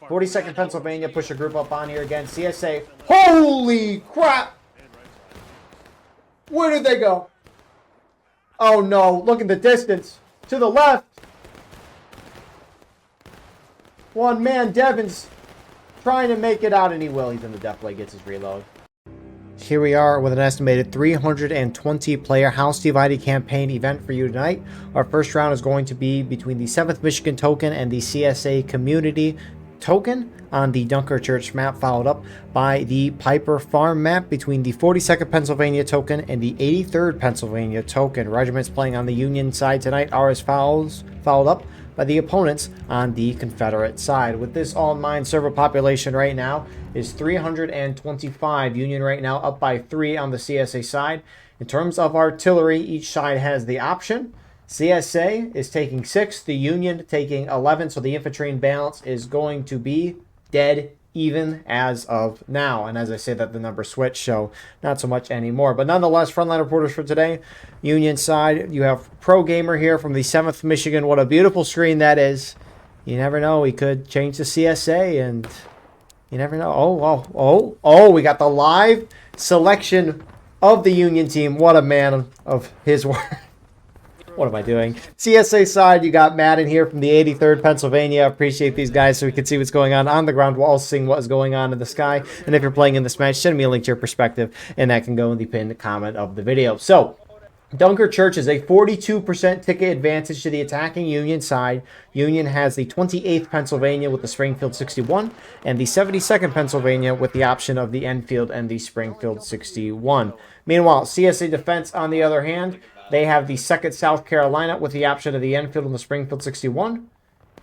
42nd Pennsylvania push a group up on here again. CSA. Holy crap! Where did they go? Oh no, look at the distance. To the left. One man, Devon's trying to make it out, and he will. He's in the death play, gets his reload. Here we are with an estimated 320 player house divided campaign event for you tonight. Our first round is going to be between the 7th Michigan token and the CSA community token on the Dunker Church map, followed up by the Piper Farm map between the 42nd Pennsylvania token and the 83rd Pennsylvania token. Regiments playing on the Union side tonight are as follows, followed up by the opponents on the Confederate side. With this all in mind, server population right now is 325. Union right now up by 3 on the CSA side. In terms of artillery, each side has the option. CSA is taking 6, the Union taking 11, so the infantry in balance is going to be dead even as of now. And as I say that, the number switched, so not so much anymore. But nonetheless, frontline reporters for today. Union side, you have Pro Gamer here from the 7th Michigan. What a beautiful screen that is. You never know. He could change the CSA, and you never know. Oh, we got the live selection of the Union team. What a man of his word. What am I doing? CSA side, you got Madden here from the 83rd Pennsylvania. Appreciate these guys so we can see what's going on the ground while also seeing what is going on in the sky. And if you're playing in this match, send me a link to your perspective, and that can go in the pinned comment of the video. So, Dunker Church is a 42% ticket advantage to the attacking Union side. Union has the 28th Pennsylvania with the Springfield 61 and the 72nd Pennsylvania with the option of the Enfield and the Springfield 61. Meanwhile, CSA Defense, on the other hand, they have the 2nd South Carolina with the option of the Enfield and the Springfield 61.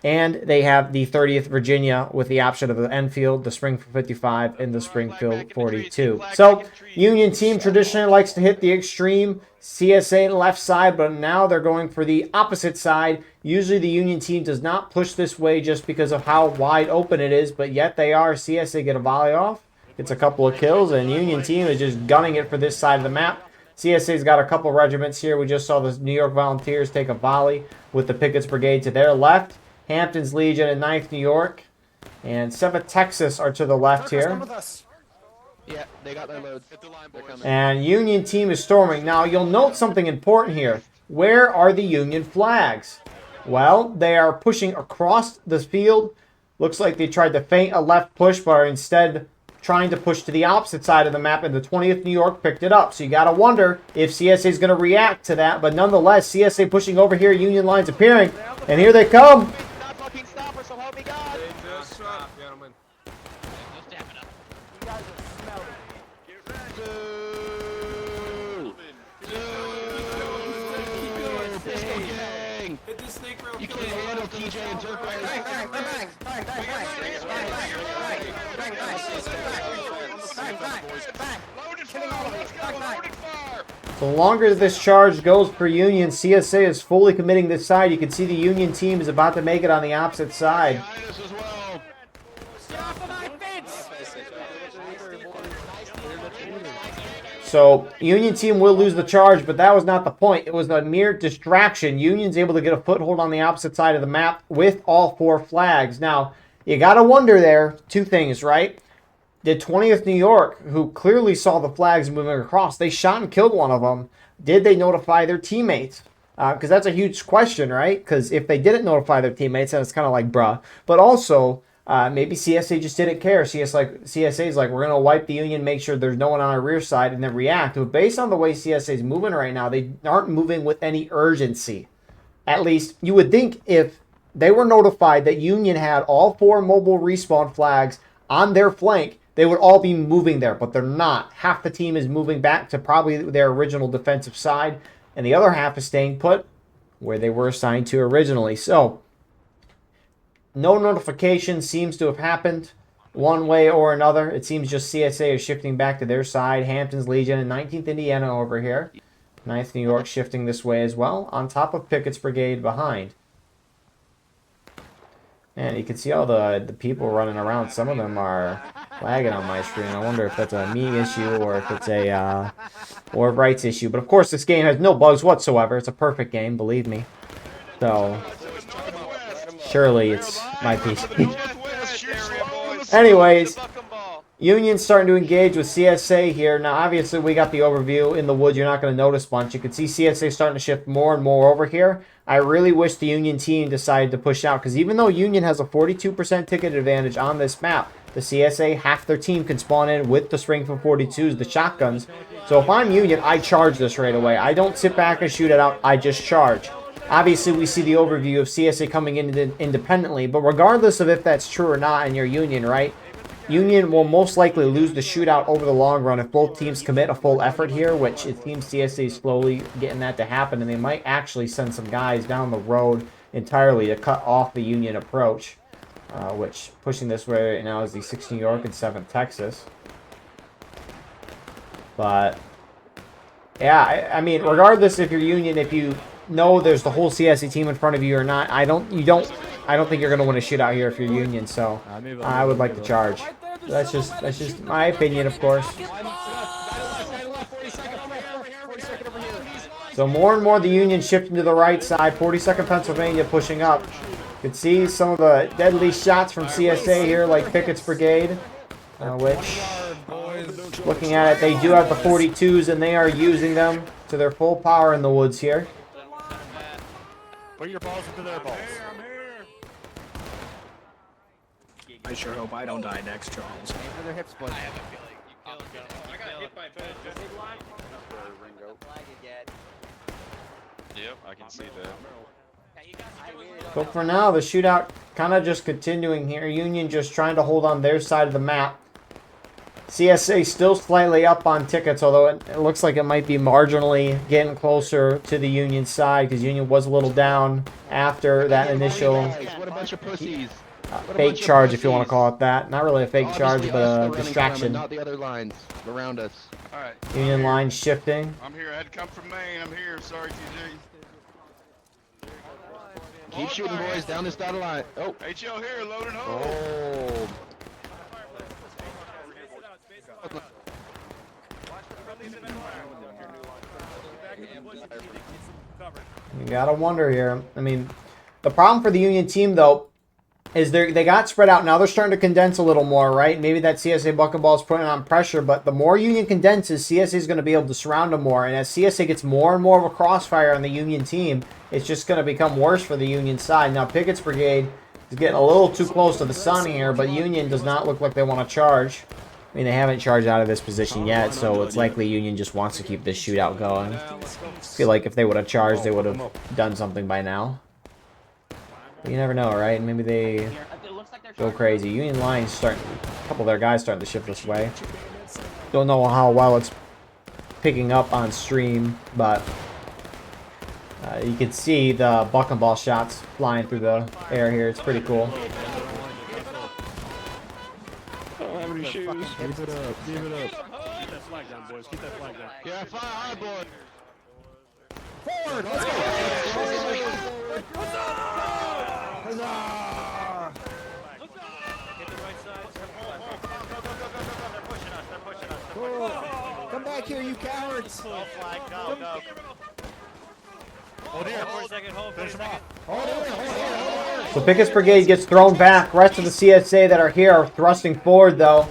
And they have the 30th Virginia with the option of the Enfield, the Springfield 55, and the Springfield 42. So, Union team traditionally likes to hit the extreme CSA left side, but now they're going for the opposite side. Usually the Union team does not push this way just because of how wide open it is, but yet they are. CSA get a volley off, gets a couple of kills, and Union team is just gunning it for this side of the map. CSA's got a couple regiments here. We just saw the New York Volunteers take a volley with the Pickett's Brigade to their left. Hampton's Legion and 9th New York. And 7th Texas are to the left here. Yeah, they got their loads. And Union team is storming. Now, you'll note something important here. Where are the Union flags? Well, they are pushing across the field. Looks like they tried to feint a left push, but are instead trying to push to the opposite side of the map, and the 20th New York picked it up. So you got to wonder if CSA is going to react to that. But nonetheless, CSA pushing over here, Union lines appearing, and here they come. You can't handle TJ and Turquoise. The longer this charge goes for Union, CSA is fully committing this side. You can see the Union team is about to make it on the opposite side. So, Union team will lose the charge, but that was not the point. It was a mere distraction. Union's able to get a foothold on the opposite side of the map with all 4 flags. Now, you got to wonder there, 2 things, right? Did 20th New York, who clearly saw the flags moving across, they shot and killed one of them. Did they notify their teammates? Because that's a huge question, right? Because if they didn't notify their teammates, then it's kind of like, bruh. But also, maybe CSA just didn't care. CSA is like, we're going to wipe the Union, make sure there's no one on our rear side, and then react. But based on the way CSA is moving right now, they aren't moving with any urgency. At least, you would think if they were notified that Union had all 4 mobile respawn flags on their flank, they would all be moving there, but they're not. Half the team is moving back to probably their original defensive side, and the other half is staying put where they were assigned to originally. So, no notification seems to have happened one way or another. It seems just CSA is shifting back to their side. Hampton's Legion and 19th Indiana over here. 9th New York shifting this way as well, on top of Pickett's Brigade behind. Man, you can see all the people running around. Some of them are lagging on my screen. I wonder if that's a me issue or if it's a or a rights issue. But of course, this game has no bugs whatsoever. It's a perfect game, believe me. So surely it's my PC. Anyways, Union's starting to engage with CSA here. Now, obviously, we got the overview in the woods. You're not going to notice much. You can see CSA starting to shift more and more over here. I really wish the Union team decided to push out, because even though Union has a 42% ticket advantage on this map, the CSA, half their team can spawn in with the Springfield 42s, the shotguns. So if I'm Union, I charge this right away. I don't sit back and shoot it out. I just charge. Obviously, we see the overview of CSA coming in independently, but regardless of if that's true or not and you're Union, right? Union will most likely lose the shootout over the long run if both teams commit a full effort here, which it seems CSA is slowly getting that to happen, and they might actually send some guys down the road entirely to cut off the Union approach, which pushing this way right now is the 6th New York and 7th Texas. But yeah, I mean, regardless if you're Union, if you know there's the whole CSA team in front of you or not, I don't think you're gonna win a shootout here if you're Union. So I would like to charge. That's just my opinion, of course. So more and more the Union shifting to the right side. 42nd Pennsylvania pushing up. You can see some of the deadly shots from CSA here, like Pickett's Brigade, which, looking at it, they do have the 42s and they are using them to their full power in the woods here. Put your balls into their balls. I sure hope I don't die next, Charles. For their hips, boys. I have a feeling you killed him. I got hit by Ben. Yep, I can see that. So for now, the shootout kind of just continuing here. Union just trying to hold on their side of the map. CSA still slightly up on tickets, although it looks like it might be marginally getting closer to the Union side, because Union was a little down after that initial What a bunch of pussies. fake charge, if you want to call it that. Not really a fake charge, Obviously but us, the a running distraction. climb, not the other lines around us. Alright, Union line shifting. I'm here. I had to come from Maine. I'm here. Sorry, TJ. Keep shooting, boys, down this dotted line. Oh. HL here, load and hold. Oh. You gotta wonder here. I mean, the problem for the Union team, though, is they got spread out. Now they're starting to condense a little more, right? Maybe that CSA bucketball is putting on pressure, but the more Union condenses, CSA is going to be able to surround them more. And as CSA gets more and more of a crossfire on the Union team, it's just going to become worse for the Union side. Now Pickett's Brigade is getting a little too close to the sun here, but Union does not look like they want to charge. I mean, they haven't charged out of this position yet, so it's likely Union just wants to keep this shootout going. I feel like if they would have charged, they would have done something by now. But you never know, right? Maybe they go crazy. Union line's starting, a couple of their guys starting to shift this way. Don't know how well it's picking up on stream, but you can see the buck and ball shots flying through the air here. It's pretty cool. Keep it up, keep it up. Keep that flag down, boys. Keep that flag down. Yeah, fire high, boy. Forward! Let's go! Huzzah! Come back here, you cowards! Go flag, go, go. Hold here. Hold for a second, hold for a second. Hold here. So Pickett's Brigade gets thrown back. Rest of the CSA that are here are thrusting forward, though.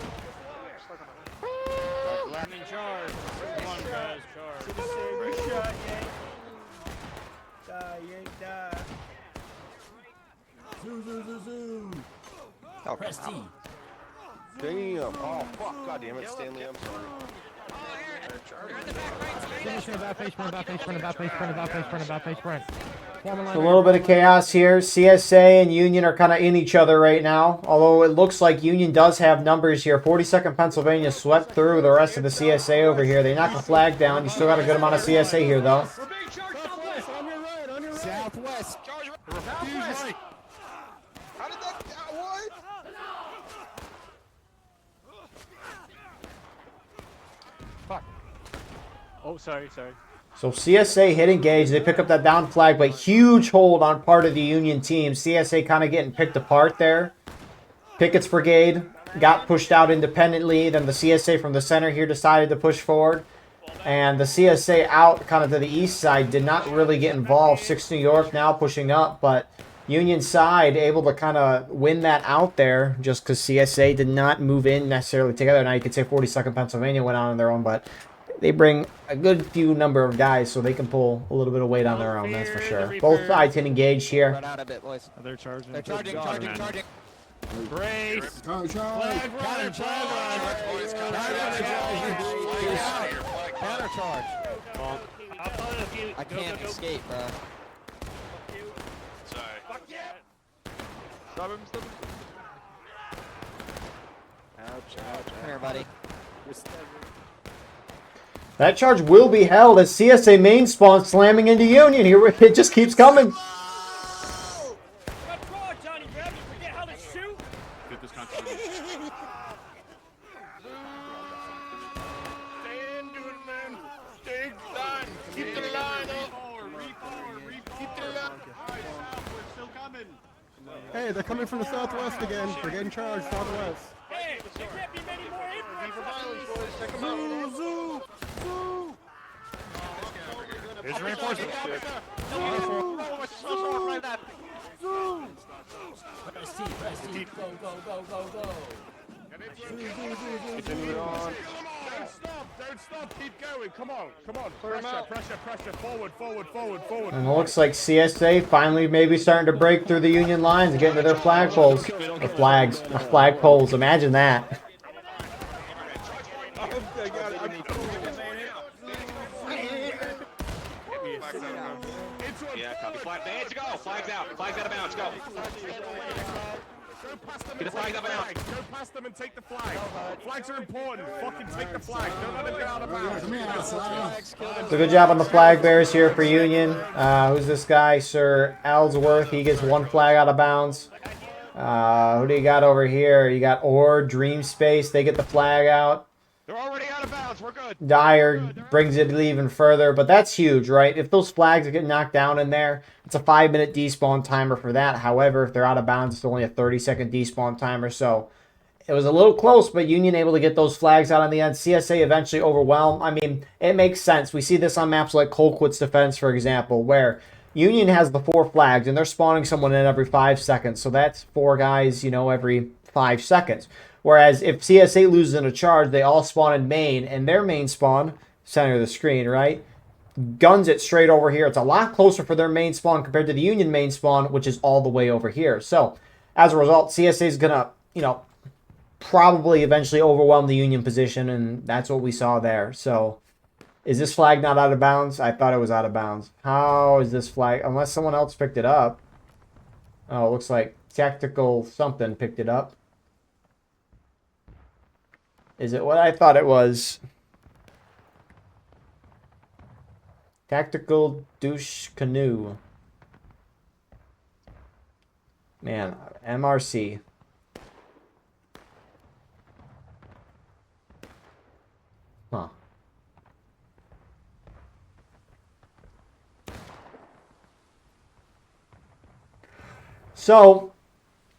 Oh, press T. Damn. Oh, fuck. God damn it, Stanley. I'm sorry. A little bit of chaos here. CSA and Union are kind of in each other right now. Although it looks like Union does have numbers here. 42nd Pennsylvania swept through the rest of the CSA over here. They knocked the flag down. You still got a good amount of CSA here, though. Southwest. Southwest. How did that... what? Fuck. Oh, sorry. So CSA hit engage. They pick up that down flag, but huge hold on part of the Union team. CSA kind of getting picked apart there. Pickett's Brigade got pushed out independently. Then the CSA from the center here decided to push forward. And the CSA out kind of to the east side did not really get involved. 6th New York now pushing up, but Union side able to kind of win that out there just because CSA did not move in necessarily together. Now you could say 42nd Pennsylvania went on their own, but they bring a good few number of guys so they can pull a little bit of weight on their own, that's for sure. Both sides can engage here. Run out a bit, boys. They're charging. They're charging, charging, charging. Brace. Flag Flag run, flag Counter charge. I'll tell you if you I can't escape, bro. Sorry. Stop him, stop him. Come here, buddy. That charge will be held as CSA main spawn slamming into Union. Here it just keeps coming. Get this contribution. Stand to it, man. Stay line. Keep the line up. Keep the line. We're still coming. Hey, they're coming from the southwest again. They're getting charged southwest. Hey, there can't be many more Here's reinforcements. Continue on. Don't stop. Keep going. Come on. Pressure. Forward. And it looks like CSA finally maybe starting to break through the Union lines and getting to their flagpoles. Or flags. Flagpoles. Imagine that. Yeah, copy. Flag. There you go. Flags out. Flags out of bounds. Go. Get the flags up and out. Go past them and take the flag. Flags are important. Fucking take the flag. Don't let them get out of bounds. So good job on the flag bearers here for Union. Who's this guy? Sir Ellsworth. He gets one flag out of bounds. Who do you got over here? You got Dream Space. They get the flag out. They're already out of bounds. We're good. Dyer brings it even further, but that's huge, right? If those flags get knocked down in there, it's a 5-minute despawn timer for that. However, if they're out of bounds, it's only a 30-second despawn timer. So it was a little close, but Union able to get those flags out on the end. CSA eventually overwhelmed. I mean, it makes sense. We see this on maps like Colquitt's Defense, for example, where Union has the 4 flags, and they're spawning someone in every 5 seconds. So that's 4 guys, you know, every 5 seconds. Whereas if CSA loses in a charge, they all spawn in main, and their main spawn, center of the screen, right, guns it straight over here. It's a lot closer for their main spawn compared to the Union main spawn, which is all the way over here. So, as a result, CSA is going to, you know, probably eventually overwhelm the Union position, and that's what we saw there. So, is this flag not out of bounds? I thought it was out of bounds. How is this flag? Unless someone else picked it up. Oh, it looks like tactical something picked it up. Is it what I thought it was? Tactical douche canoe. Man, MRC. Huh. So,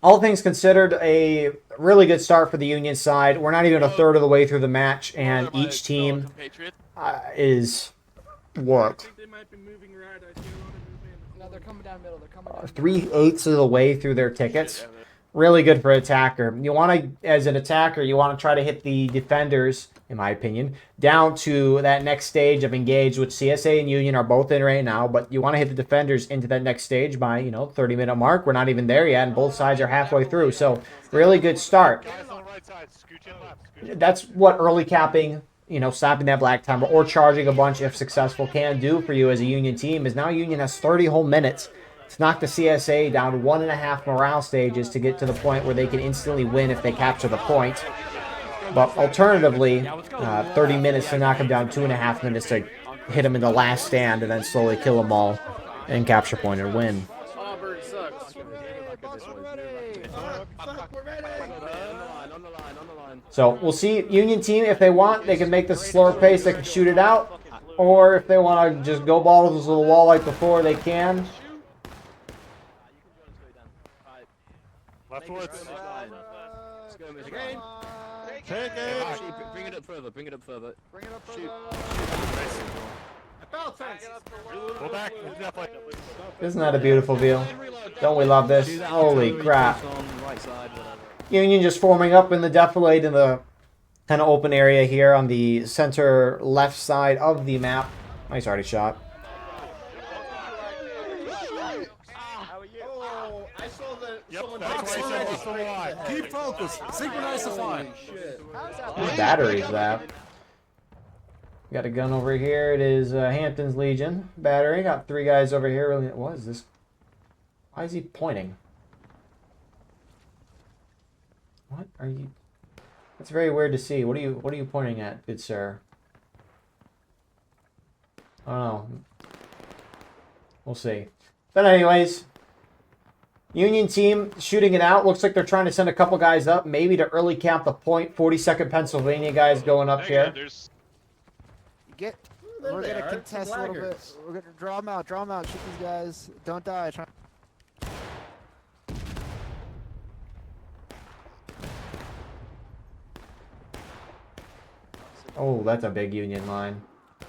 all things considered, a really good start for the Union side. We're not even a third of the way through the match, and each team is what? No, they're coming down middle. They're coming down 3/8 of the way through their tickets. Really good for an attacker. You want to, as an attacker, you want to try to hit the defenders, in my opinion, down to that next stage of engage, which CSA and Union are both in right now. But you want to hit the defenders into that next stage by, 30-minute mark. We're not even there yet, and both sides are halfway through. So really good start. That's what early capping, stopping that black timer or charging a bunch if successful can do for you as a Union team. Is now Union has 30 whole minutes to knock the CSA down to 1.5 morale stages to get to the point where they can instantly win if they capture the point. But alternatively, 30 minutes to knock them down, 2.5 minutes to hit them in the last stand and then slowly kill them all and capture point and win. So we'll see. Union team, if they want, they can make this a slower pace. They can shoot it out. Or if they want to just go balls to the wall like before, they can. Leftwards. Take it. Bring it up further. Bring it up further. Bring it up Shoot. Go back. Isn't that a beautiful view? Don't we love this? Holy crap. Union just forming up in the defilade in the kind of open area here on the center left side of the map. Nice already shot. Oh, I saw the. Yep, that's why I said what's the line. Keep focused. Synchronize the fire. Whose battery is that? Got a gun over here. It is Hampton's Legion battery. Got 3 guys over here. Really, what is this? Why is he pointing? What are you? That's very weird to see. What are you pointing at, good sir? I don't know. We'll see. But anyways, Union team shooting it out. Looks like they're trying to send a couple guys up, maybe to early cap the point. 42nd Pennsylvania guys going up here. We're gonna contest a little bit. We're gonna draw them out. Shoot these guys. Don't die. Oh, that's a big Union line.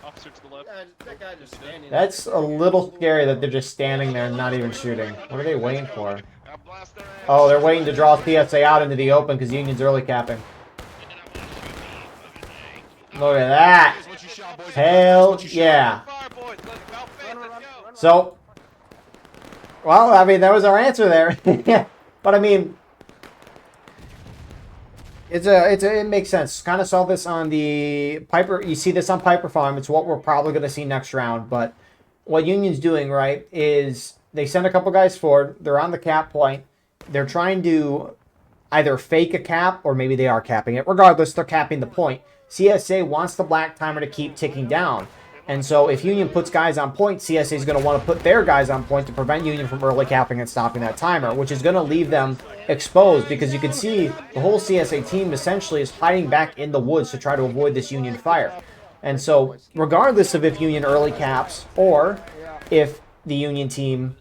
Officer to the left. That guy just standing. That's a little scary that they're just standing there and not even shooting. What are they waiting for? Oh, they're waiting to draw PSA out into the open because Union's early capping. Look at that. Hell yeah. So, well, I mean, that was our answer there. But I mean, it makes sense. Kind of saw this on the Piper. You see this on Piper Farm. It's what we're probably going to see next round. But what Union's doing, right, is they send a couple guys forward. They're on the cap point. They're trying to either fake a cap or maybe they are capping it. Regardless, they're capping the point. CSA wants the black timer to keep ticking down. And so if Union puts guys on point, CSA is going to want to put their guys on point to prevent Union from early capping and stopping that timer, which is going to leave them exposed because you can see the whole CSA team essentially is hiding back in the woods to try to avoid this Union fire. And so regardless of if Union early caps or if the Union team,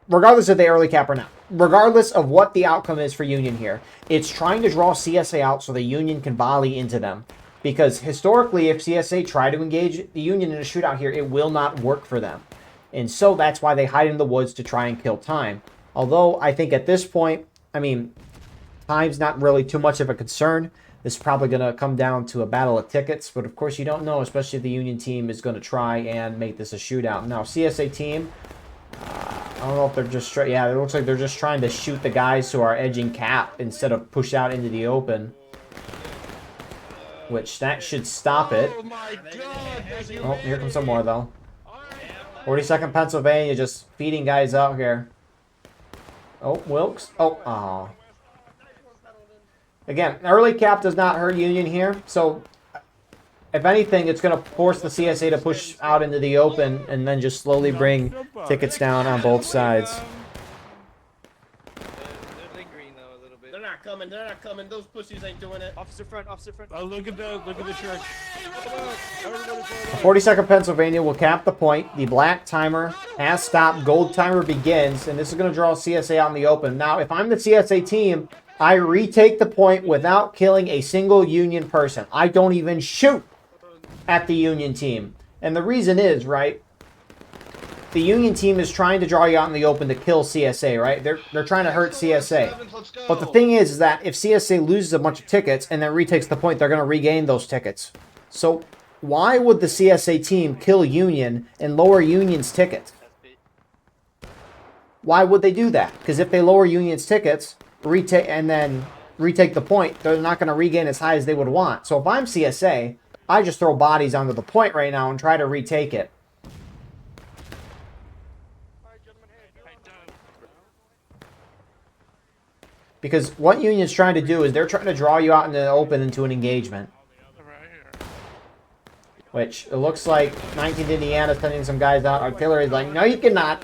regardless if they early cap or not, regardless of what the outcome is for Union here, it's trying to draw CSA out so the Union can volley into them. Because historically, if CSA try to engage the Union in a shootout here, it will not work for them. And so that's why they hide in the woods to try and kill time. Although I think at this point, I mean, time's not really too much of a concern. This is probably going to come down to a battle of tickets. But of course, you don't know, especially if the Union team is going to try and make this a shootout. Now, CSA team, I don't know if they're just... Yeah, it looks like they're just trying to shoot the guys who are edging cap instead of push out into the open. Which, that should stop it. Oh my God! Oh, here comes some more, though. 42nd Pennsylvania just feeding guys out here. Oh, Wilkes. Oh, aw. Again, early cap does not hurt Union here. So, if anything, it's going to force the CSA to push out into the open and then just slowly bring tickets down on both sides. They're not coming. Those pussies ain't doing it. Officer front, officer front. Oh, look at the church. 42nd Pennsylvania will cap the point. The black timer has stopped. Gold timer begins. And this is going to draw CSA out in the open. Now, if I'm the CSA team, I retake the point without killing a single Union person. I don't even shoot at the Union team. And the reason is, right, the Union team is trying to draw you out in the open to kill CSA, right? They're trying to hurt CSA. But the thing is that if CSA loses a bunch of tickets and then retakes the point, they're going to regain those tickets. So why would the CSA team kill Union and lower Union's tickets? Why would they do that? Because if they lower Union's tickets and then retake the point, they're not going to regain as high as they would want. So if I'm CSA, I just throw bodies onto the point right now and try to retake it. Because what Union's trying to do is they're trying to draw you out in the open into an engagement. Which, it looks like 19th Indiana sending some guys out. Artillery's like, no, you cannot.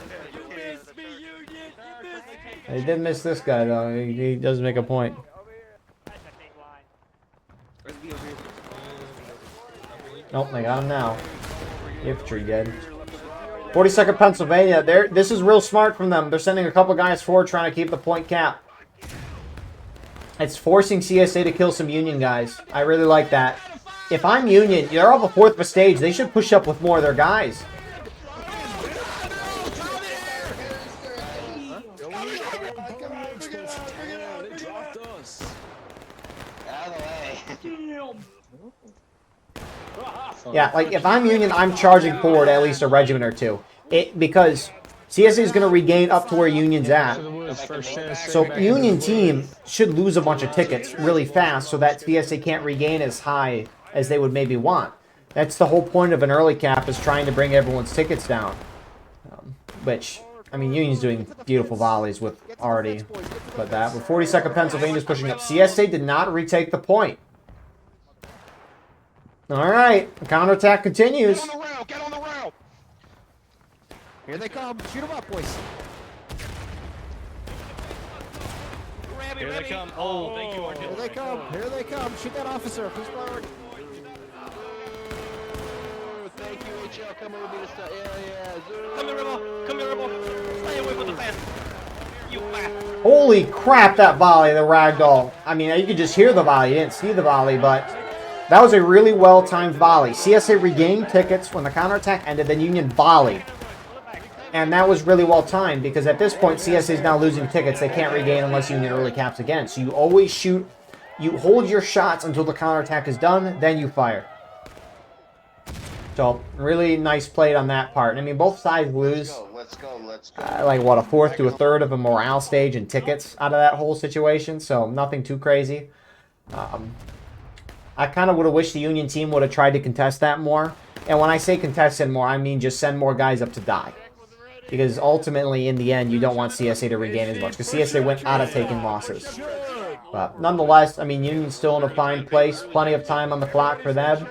They did miss this guy, though. He does make a point. Nope, they got him now. Infantry dead. 42nd Pennsylvania. This is real smart from them. They're sending a couple guys forward trying to keep the point cap. It's forcing CSA to kill some Union guys. I really like that. if I'm Union, they're off a fourth of a stage. They should push up with more of their guys. Yeah, like if I'm Union, I'm charging forward at least a regiment or two. Because CSA is going to regain up to where Union's at. So Union team should lose a bunch of tickets really fast so that CSA can't regain as high as they would maybe want. That's the whole point of an early cap, is trying to bring everyone's tickets down. Which, I mean, Union's doing beautiful volleys with already but that. But 42nd Pennsylvania's pushing up. CSA did not retake the point. All right, the counterattack continues. Get on the rail! Get on the rail! Here they come. Shoot them up, boys. Here they come. Oh, thank you, Here they come. Here they come. Shoot that officer. Who's priority? Thank you, HL. Come over me to start. Yeah. Come here, Rebel. Come here, Rebel. Stay away from the fence. You bastard. Holy crap, that volley, the ragdoll. I mean, you could just hear the volley. You didn't see the volley, but that was a really well-timed volley. CSA regained tickets when the counterattack ended, then Union volleyed. And that was really well-timed, because at this point, CSA is now losing tickets. They can't regain unless Union early caps again. So you always shoot, you hold your shots until the counterattack is done, then you fire. So, really nice play on that part. I mean, both sides lose. Let's go. Like, what, a fourth to a third of a morale stage and tickets out of that whole situation. So, nothing too crazy. I kind of would have wished the Union team would have tried to contest that more. And when I say contest it more, I mean just send more guys up to die. Because ultimately, in the end, you don't want CSA to regain as much. Because CSA went out of taking losses. But nonetheless, I mean, Union's still in a fine place. Plenty of time on the clock for them.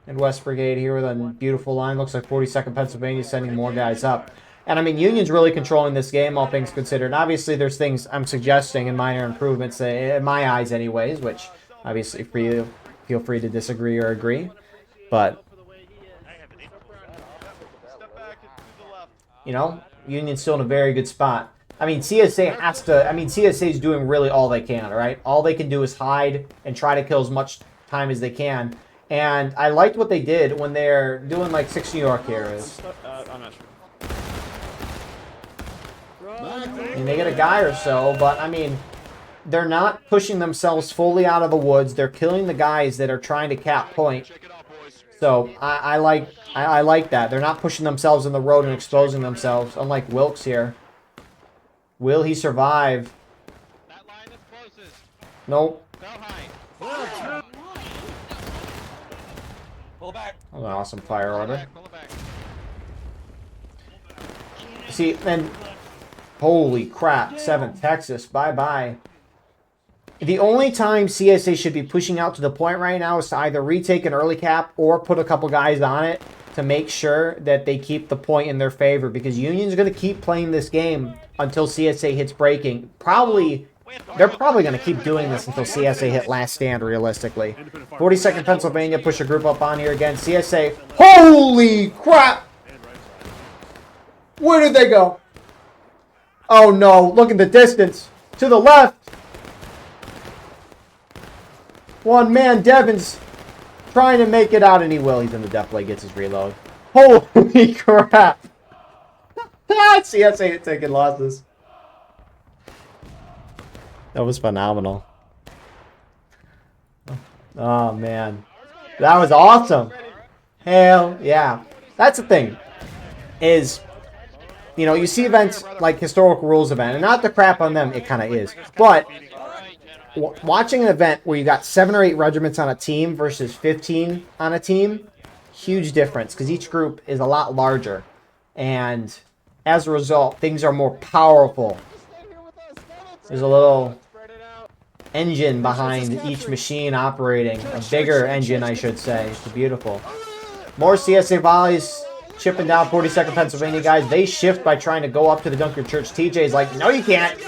And West Brigade here with a beautiful line. Looks like 42nd Pennsylvania sending more guys up. And I mean, Union's really controlling this game, all things considered. And obviously, there's things I'm suggesting and minor improvements, in my eyes anyways, which obviously feel free to disagree or agree. But, you know, Union's still in a very good spot. I mean, CSA has to, I mean, CSA is doing really all they can, right? All they can do is hide and try to kill as much time as they can. And I liked what they did when they're doing, like, 6 New York areas. I'm not sure. I mean, they get a guy or so, but, I mean, they're not pushing themselves fully out of the woods. They're killing the guys that are trying to cap point. So, I like that. They're not pushing themselves in the road and exposing themselves, unlike Wilkes here. Will he survive? That line is closest. Nope. Go high. Pull back. That was an awesome fire order. Pull it back. See, and holy crap, 7 Texas, bye-bye. The only time CSA should be pushing out to the point right now is to either retake an early cap or put a couple guys on it to make sure that they keep the point in their favor, because Union's going to keep playing this game until CSA hits breaking. They're probably going to keep doing this until CSA hit last stand, realistically. 42nd Pennsylvania push a group up on here again. CSA, holy crap! Where did they go? Oh no, look at the distance. To the left. One man, Devon's trying to make it out, and he will. He's in the death play, gets his reload. Holy crap. CSA taking losses. That was phenomenal. Oh, man. That was awesome. Hell yeah. That's the thing. Is, you know, you see events like Historical Rules event, and not to crap on them, it kind of is. But watching an event where you got 7 or 8 regiments on a team versus 15 on a team, huge difference, because each group is a lot larger. And as a result, things are more powerful. There's a little engine behind each machine operating. A bigger engine, I should say. It's beautiful. More CSA volleys chipping down 42nd Pennsylvania guys. They shift by trying to go up to the Dunker Church. TJ's like, no, you can't.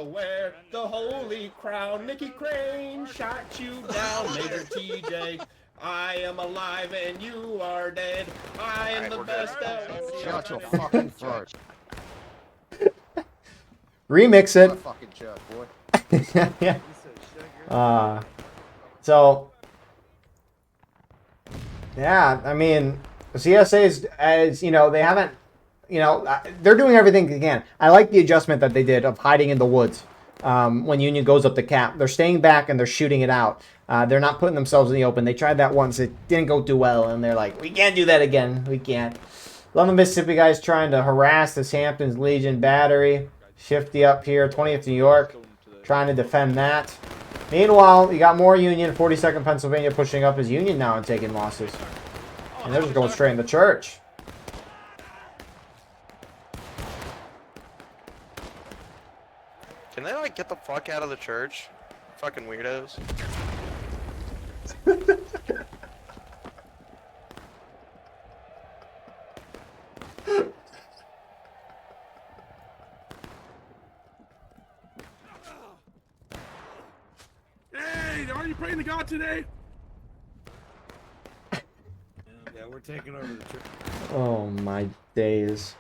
Wear the holy crown. Nicky Crane shot you down, Major TJ. I am alive and you are dead. I am the best ever. Shut your fucking throat. Remix it. Fucking Chuck, boy. yeah. So, yeah, I mean, CSA's, as you know, they haven't, you know, they're doing everything they can. I like the adjustment that they did of hiding in the woods when Union goes up the cap. They're staying back and they're shooting it out. They're not putting themselves in the open. They tried that once. It didn't go too well, and they're like, we can't do that again. We can't. London, Mississippi guys trying to harass this Hamptons Legion battery. Shifty up here, 20th New York, trying to defend that. Meanwhile, you got more Union, 42nd Pennsylvania pushing up as Union now and taking losses. And they're just going straight in the church. Can they, like, get the fuck out of the church? Fucking weirdos. Hey, are you praying to God today? Yeah, we're taking over the church. Oh my days.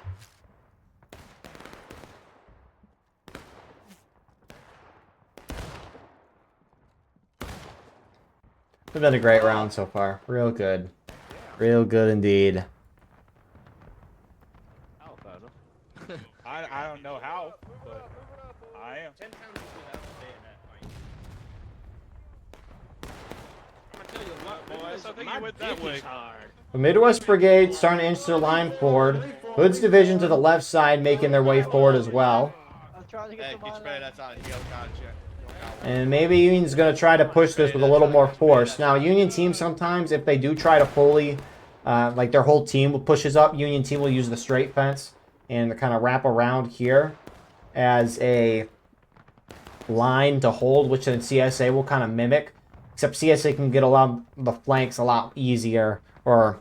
It's been a great round so far. Real good. Real good indeed. I don't know how, but I am. I think he went that way. The Midwest Brigade starting to inch their line forward. Hood's division to the left side making their way forward as well. And maybe Union's going to try to push this with a little more force. Now, Union team sometimes, if they do try to fully, like their whole team pushes up, Union team will use the straight fence and kind of wrap around here as a line to hold, which then CSA will kind of mimic. Except CSA can get along the flanks a lot easier, or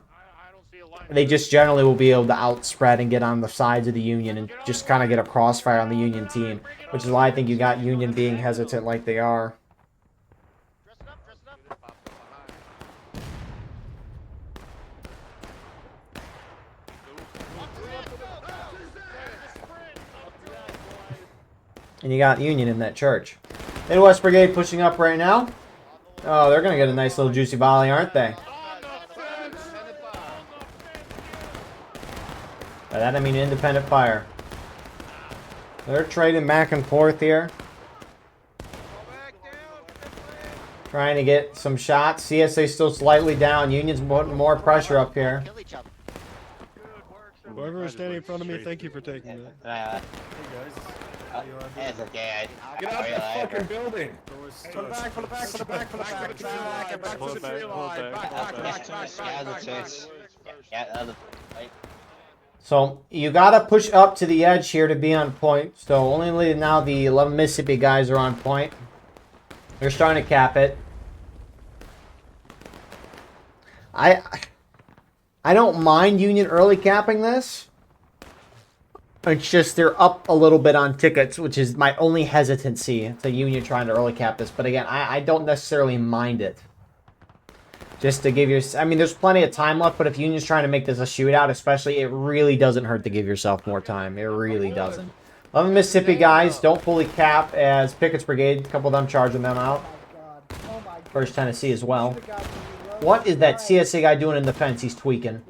they just generally will be able to outspread and get on the sides of the Union and just kind of get a crossfire on the Union team, which is why I think you got Union being hesitant like they are. And you got Union in that church. Midwest Brigade pushing up right now. Oh, they're going to get a nice little juicy volley, aren't they? By that I mean independent fire. They're trading back and forth here. Trying to get some shots. CSA still slightly down. Union's putting more pressure up here. Whoever is standing in front of me, thank you for taking that. It's okay. Get out that fucking building. Put it back, put it back, put it back, put it back, back to the tree line. So you gotta push up to the edge here to be on point. So only now the 11 Mississippi guys are on point. They're starting to cap it. I don't mind Union early capping this. It's just they're up a little bit on tickets, which is my only hesitancy to Union trying to early cap this. But again, I don't necessarily mind it. Just to give you, I mean, there's plenty of time left, but if Union's trying to make this a shootout, especially, it really doesn't hurt to give yourself more time. It really doesn't. 11 Mississippi guys don't fully cap as Pickett's Brigade. A couple of them charging them out. First Tennessee as well. What is that CSA guy doing in the fence? He's tweaking.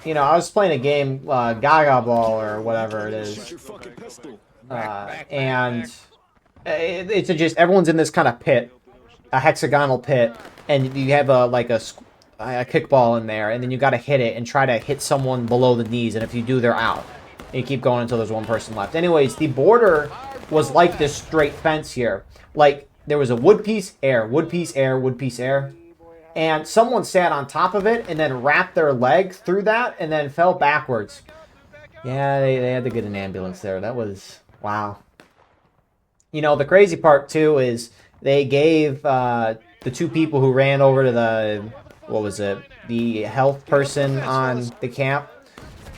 You know, I was playing a game, Gaga Ball or whatever it is. And it's just everyone's in this kind of pit, a hexagonal pit, and you have a kickball in there, and then you got to hit it and try to hit someone below the knees, and if you do, they're out. And you keep going until there's one person left. Anyways, the border was like this straight fence here. Like, there was a wood piece, air, wood piece, air, wood piece, air. And someone sat on top of it and then wrapped their leg through that and then fell backwards. Yeah, they had to get an ambulance there. That was, wow. You know, the crazy part, too, is they gave the two people who ran over to the, what was it, the health person on the camp.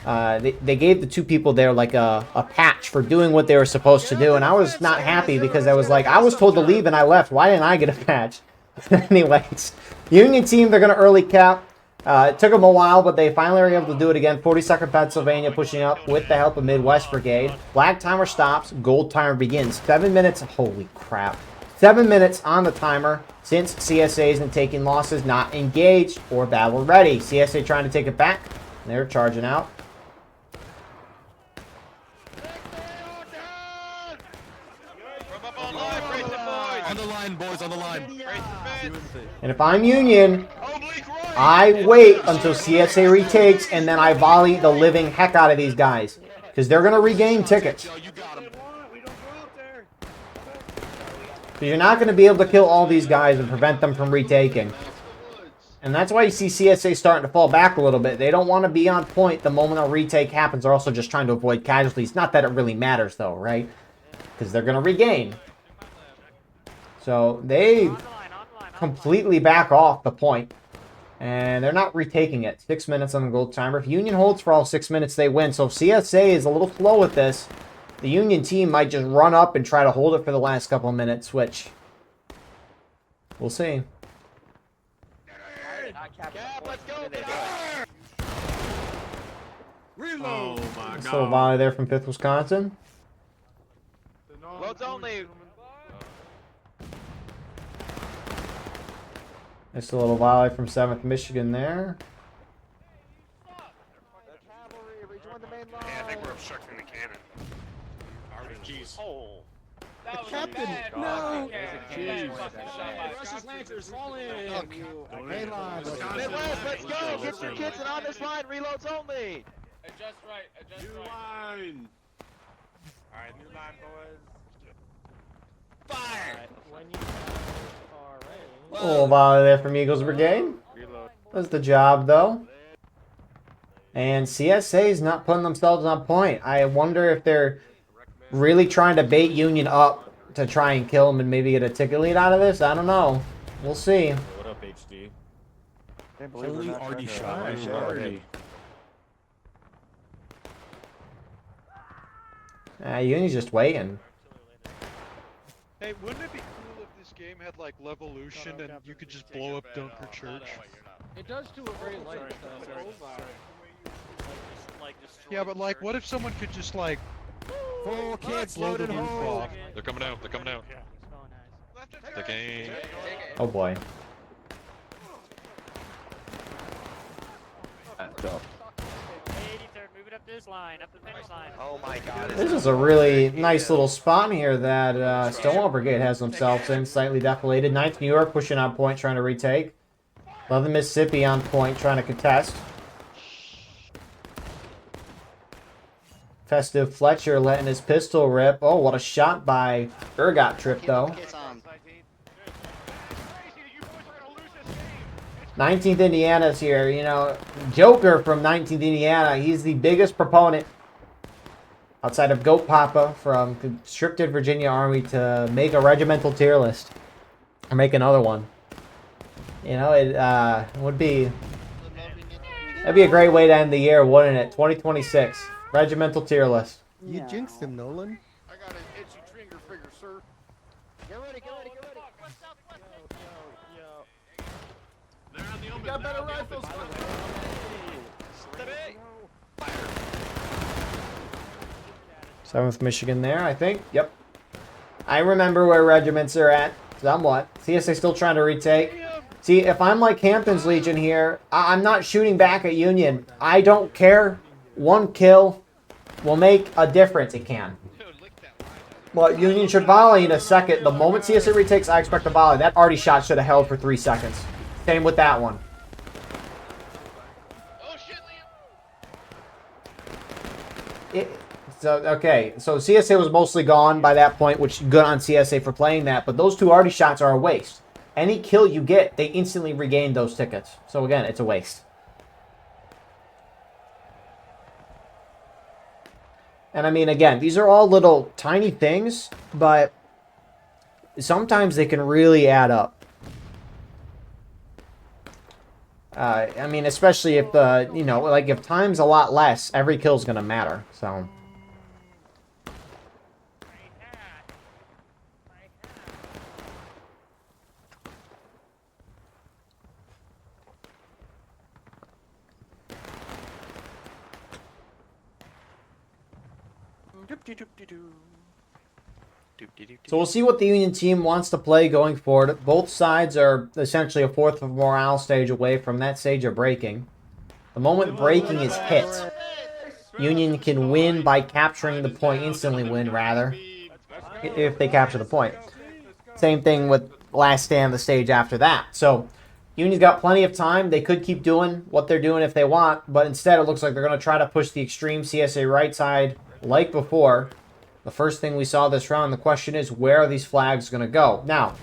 They gave the two people there like a patch for doing what they were supposed to do. And I was not happy because I was like, I was told to leave and I left. Why didn't I get a patch? Anyways, Union team, they're going to early cap. It took them a while, but they finally were able to do it again. 42nd Pennsylvania pushing up with the help of Midwest Brigade. Black timer stops. Gold timer begins. 7 minutes. Holy crap. 7 minutes on the timer since CSA isn't taking losses, not engaged, or battle ready. CSA trying to take it back. They're charging out. On the line, boys, on the line. And if I'm Union, I wait until CSA retakes, and then I volley the living heck out of these guys. Because they're going to regain tickets. But you're not going to be able to kill all these guys and prevent them from retaking. And that's why you see CSA starting to fall back a little bit. They don't want to be on point the moment a retake happens. They're also just trying to avoid casualties. Not that it really matters, though, right? Because they're going to regain. So they completely back off the point. And they're not retaking it. 6 minutes on the gold timer. If Union holds for all 6 minutes, they win. So if CSA is a little slow with this, the Union team might just run up and try to hold it for the last couple of minutes, which we'll see. Oh my god. So volley there from 5th Wisconsin. Loads only. Just a little volley from 7th Michigan there. Yeah, I think we're obstructing the cannon. Jeez. Oh. Captain, no. Russia's Lancers, fall in. Main line. Midwest, let's go. Get your kids and on this line. Reloads only. Adjust right. Adjust New right. line. Alright, new line, boys. Fire. A little volley there from Eagles Brigade. Reload. Does the job, though. And CSA is not putting themselves on point. I wonder if they're really trying to bait Union up to try and kill them and maybe get a ticket lead out of this. I don't know. We'll see. What up, HD? Holy Artie shot. Nice, Artie. Union's just waiting. Hey, wouldn't it be cool if this game had like Levolution and you could just blow up Dunker Church? It does to a very light. Yeah, but like, what if someone could just like Full kids blow the loaded roof hole. off? They're coming out. They're coming out. The game. Oh boy. Oh my god. This is a really nice little spot here that Stonewall Brigade has themselves in. Slightly deflated. 9th New York pushing on point, trying to retake. 11th Mississippi on point, trying to contest. Festive Fletcher letting his pistol rip. Oh, what a shot by Ergot Trip, though. 19th Indiana's here. You know, Joker from 19th Indiana, he's the biggest proponent outside of Goat Papa from conscripted Virginia Army to make a regimental tier list. Or make another one. You know, it would be... That'd be a great way to end the year, wouldn't it? 2026. Regimental tier list. You jinxed him, Nolan. I got an itchy trigger finger, sir. Get ready, get ready, get ready. You got better rifles. Seventh Michigan there, I think. Yep. I remember where regiments are at, somewhat. CSA still trying to retake. See, if I'm like Hampton's Legion here, I'm not shooting back at Union. I don't care. One kill will make a difference. It can. But Union should volley in a second. The moment CSA retakes, I expect a volley. That arty shot should have held for 3 seconds. Same with that one. Okay, so CSA was mostly gone by that point, which good on CSA for playing that. But those two arty shots are a waste. Any kill you get, they instantly regain those tickets. So again, it's a waste. And I mean, again, these are all little tiny things, but sometimes they can really add up. I mean, especially if the, you know, like if time's a lot less, every kill's gonna matter, so. So we'll see what the Union team wants to play going forward. Both sides are essentially a fourth of morale stage away from that stage of breaking. The moment breaking is hit, Union can win by capturing the point, instantly win rather, if they capture the point. Same thing with last stand, the stage after that. So Union's got plenty of time. They could keep doing what they're doing if they want, but instead it looks like they're going to try to push the extreme CSA right side like before. The first thing we saw this round, the question is, where are these flags going to go? Now,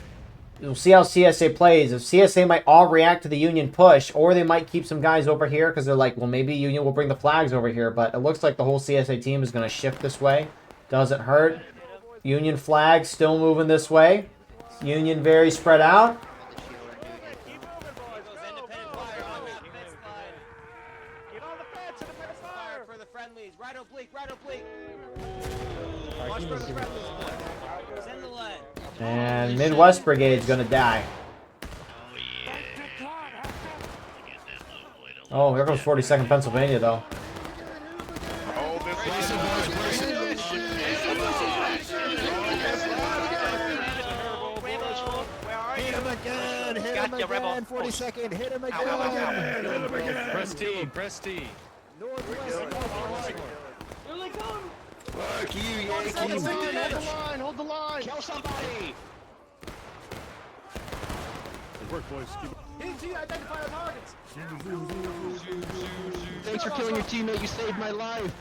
we'll see how CSA plays. If CSA might all react to the Union push, or they might keep some guys over here because they're like, well, maybe Union will bring the flags over here, but it looks like the whole CSA team is going to shift this way. Doesn't hurt. Union flag still moving this way. Union very spread out. And Midwest Brigade's gonna die. Oh, here comes 42nd Pennsylvania, though. Hit him again, 42nd, hit him again. Press T, press T. Fuck you, Yankees. Hold the line, hold the line. Kill somebody. Good work, boys. Keep it. Identify our targets. Thanks for killing your teammate. You saved my life.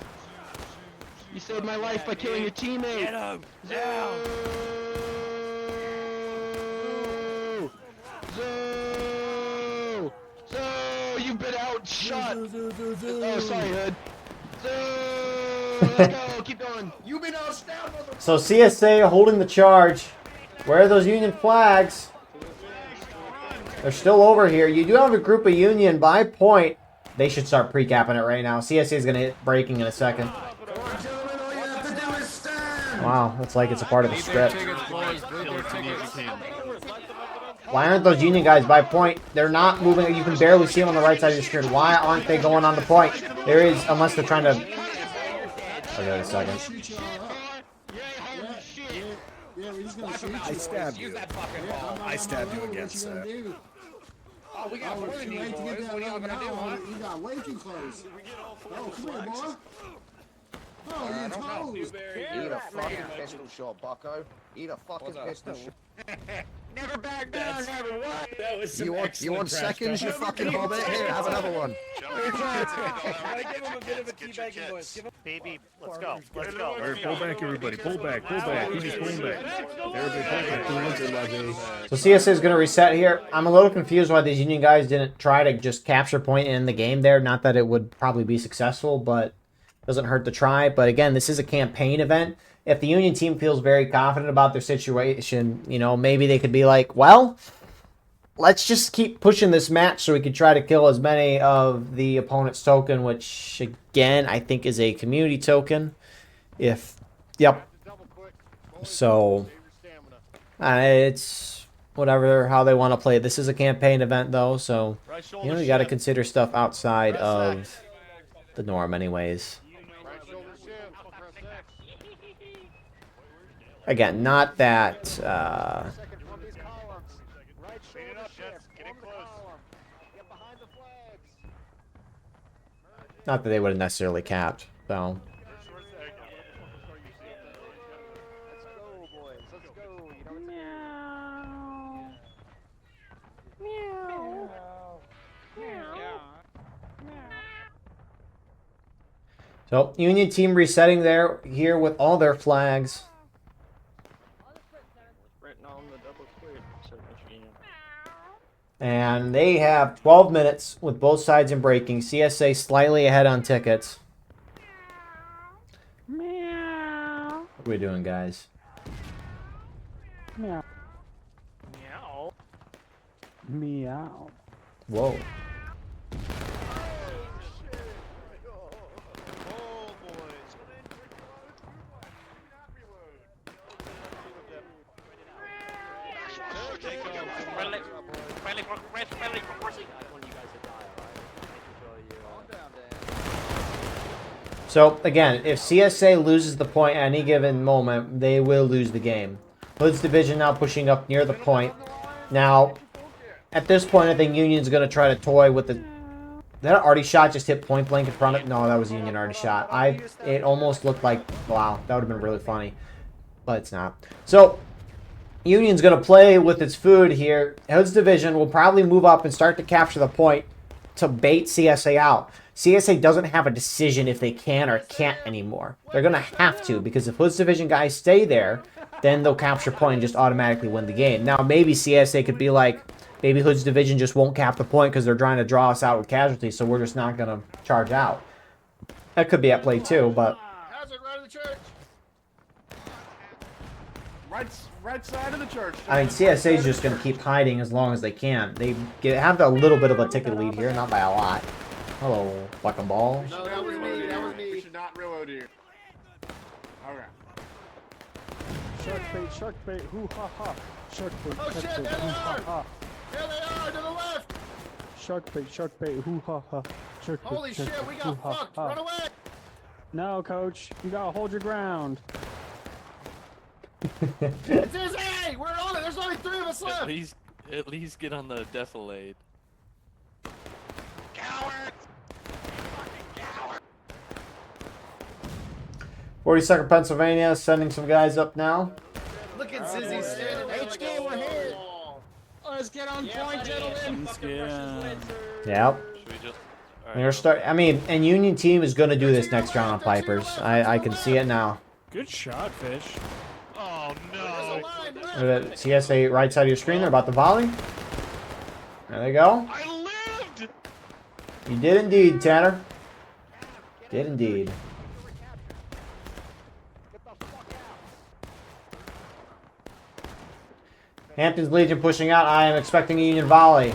You saved my life by killing your teammate. Get him. Down. So you've been outshot. Oh, sorry, Hood. Let's go. Keep going. You've been outstanding. So CSA holding the charge. Where are those Union flags? They're still over here. You do have a group of Union by point. They should start pre-capping it right now. CSA is going to hit breaking in a second. Wow, looks like it's a part of the script. Why aren't those Union guys by point? They're not moving. You can barely see them on the right side of the screen. Why aren't they going on the point? There is, unless they're trying to... Okay, a second. I stabbed you. I stabbed you again, sir. Oh, we got more than you, boys. What are y'all gonna do, huh? You got way too close. Oh, come here, boy. Oh, you're toast. Eat a fucking pistol shot, bucko. Eat a fucking pistol shot. Never back down, never what? You want seconds, you fucking hobbit? Here, have another one. Give him a bit of a teabagging, boys. Baby, let's go. Let's go. All right, pull back, everybody. Pull back, pull back. Who's just pulling back? Everybody pull back. So CSA is going to reset here. I'm a little confused why these Union guys didn't try to just capture point in the game there. Not that it would probably be successful, but doesn't hurt to try. But again, this is a campaign event. If the Union team feels very confident about their situation, you know, maybe they could be like, well, let's just keep pushing this match so we can try to kill as many of the opponent's token, which, again, I think is a community token. Yep. So, it's whatever, how they want to play. This is a campaign event, though, so, you know, you got to consider stuff outside of the norm anyways. Again, not that, not that they would have necessarily capped, so. So, Union team resetting here with all their flags. And they have 12 minutes with both sides in breaking. CSA slightly ahead on tickets. Meow. What are we doing, guys? Meow. Meow. Meow. Whoa. So, again, if CSA loses the point at any given moment, they will lose the game. Hood's division now pushing up near the point. Now, at this point, I think Union's going to try to toy with the... That arty shot just hit point blank in front of... No, that was a Union arty shot. It almost looked like... Wow, that would have been really funny. But it's not. So, Union's going to play with its food here. Hood's division will probably move up and start to capture the point to bait CSA out. CSA doesn't have a decision if they can or can't anymore. They're going to have to, because if Hood's division guys stay there, then they'll capture point and just automatically win the game. Now, maybe CSA could be like, maybe Hood's division just won't cap the point because they're trying to draw us out with casualties, so we're just not going to charge out. That could be at play too, but... Hazard, right of the church. Right side of the church. I mean, CSA is just going to keep hiding as long as they can. They have a little bit of a ticket lead here, not by a lot. Hello, fucking balls. No, that was me. That was me. We should not reload here. Okay. Shark bait, hoo ha ha. Shark bait, Oh shit, there they are! There they are, to the left! Shark bait, hoo ha ha. Shark bait, Holy shit, we got fucked! Run away! No, coach, you gotta hold your ground. It's his A! We're on it! There's only 3 of us left! At least get on the defilade. 42nd Pennsylvania sending some guys up now. Look at Zizzy standing there. HK, we're here! Let's get on point, gentlemen! Yep. They're Alright. I mean, and Union team is going to do this next round on Pipers. I can see it now. Good shot, Fish. Oh no! Look at CSA right side of your screen. They're about to volley. There they go. I lived! You did indeed, Tanner. Did indeed. Hampton's Legion pushing out. I am expecting a Union volley.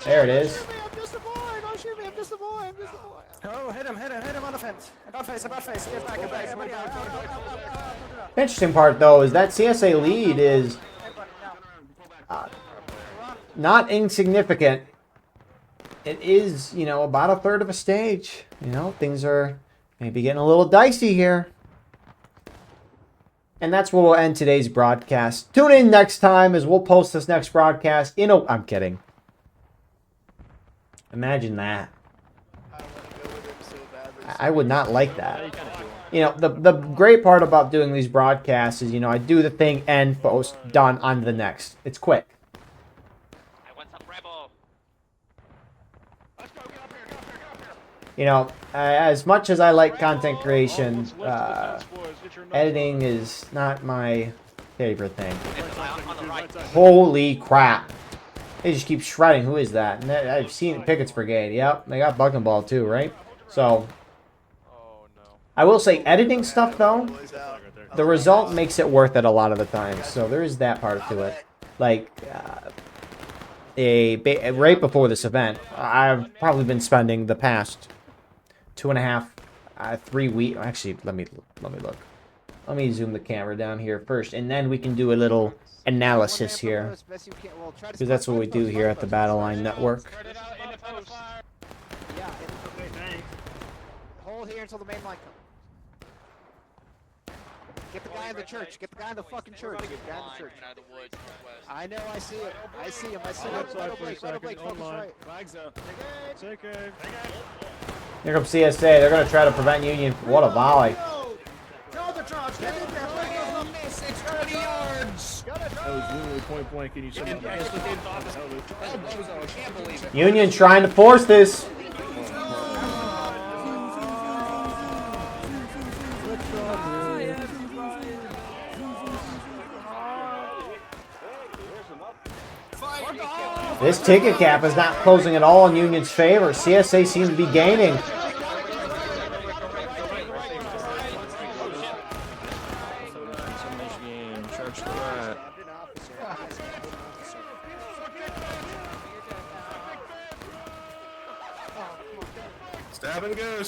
There it is. I'm just a boy. Don't shoot me. I'm just a boy. I'm just a boy. Oh, hit him on the fence. About face. Get back. Somebody out. The interesting part, though, is that CSA lead is not insignificant. It is, you know, about a third of a stage. You know, things are maybe getting a little dicey here. And that's where we'll end today's broadcast. Tune in next time as we'll post this next broadcast in a... I'm kidding. Imagine that. I would not like that. You know, the great part about doing these broadcasts is, you know, I do the thing, end, post, done, on to the next. It's quick. I want some rebel. You know, as much as I like content creation, editing is not my favorite thing. Holy crap. They just keep shredding. Who is that? And I've seen Pickett's Brigade. Yep, they got Buck and Ball too, right? So, I will say editing stuff, though, the result makes it worth it a lot of the time. So there is that part to it. Like, right before this event, I've probably been spending the past 2.5, 3 weeks. Actually, let me look. Let me zoom the camera down here first, and then we can do a little analysis here, because that's what we do here at the Battle Line Network. Yeah. Hold here until the main line comes. Get the guy in the church. Get the guy in the fucking church. Get the guy in the church. I know. I see it. I see him. I see him. Right Blake. Focus right. Flags up. Here comes CSA. They're going to try to prevent Union. What a volley. It's 20 yards! That was literally point blank, and you said Union trying to force this. This ticket cap is not closing at all in Union's favor. CSA seems to be gaining.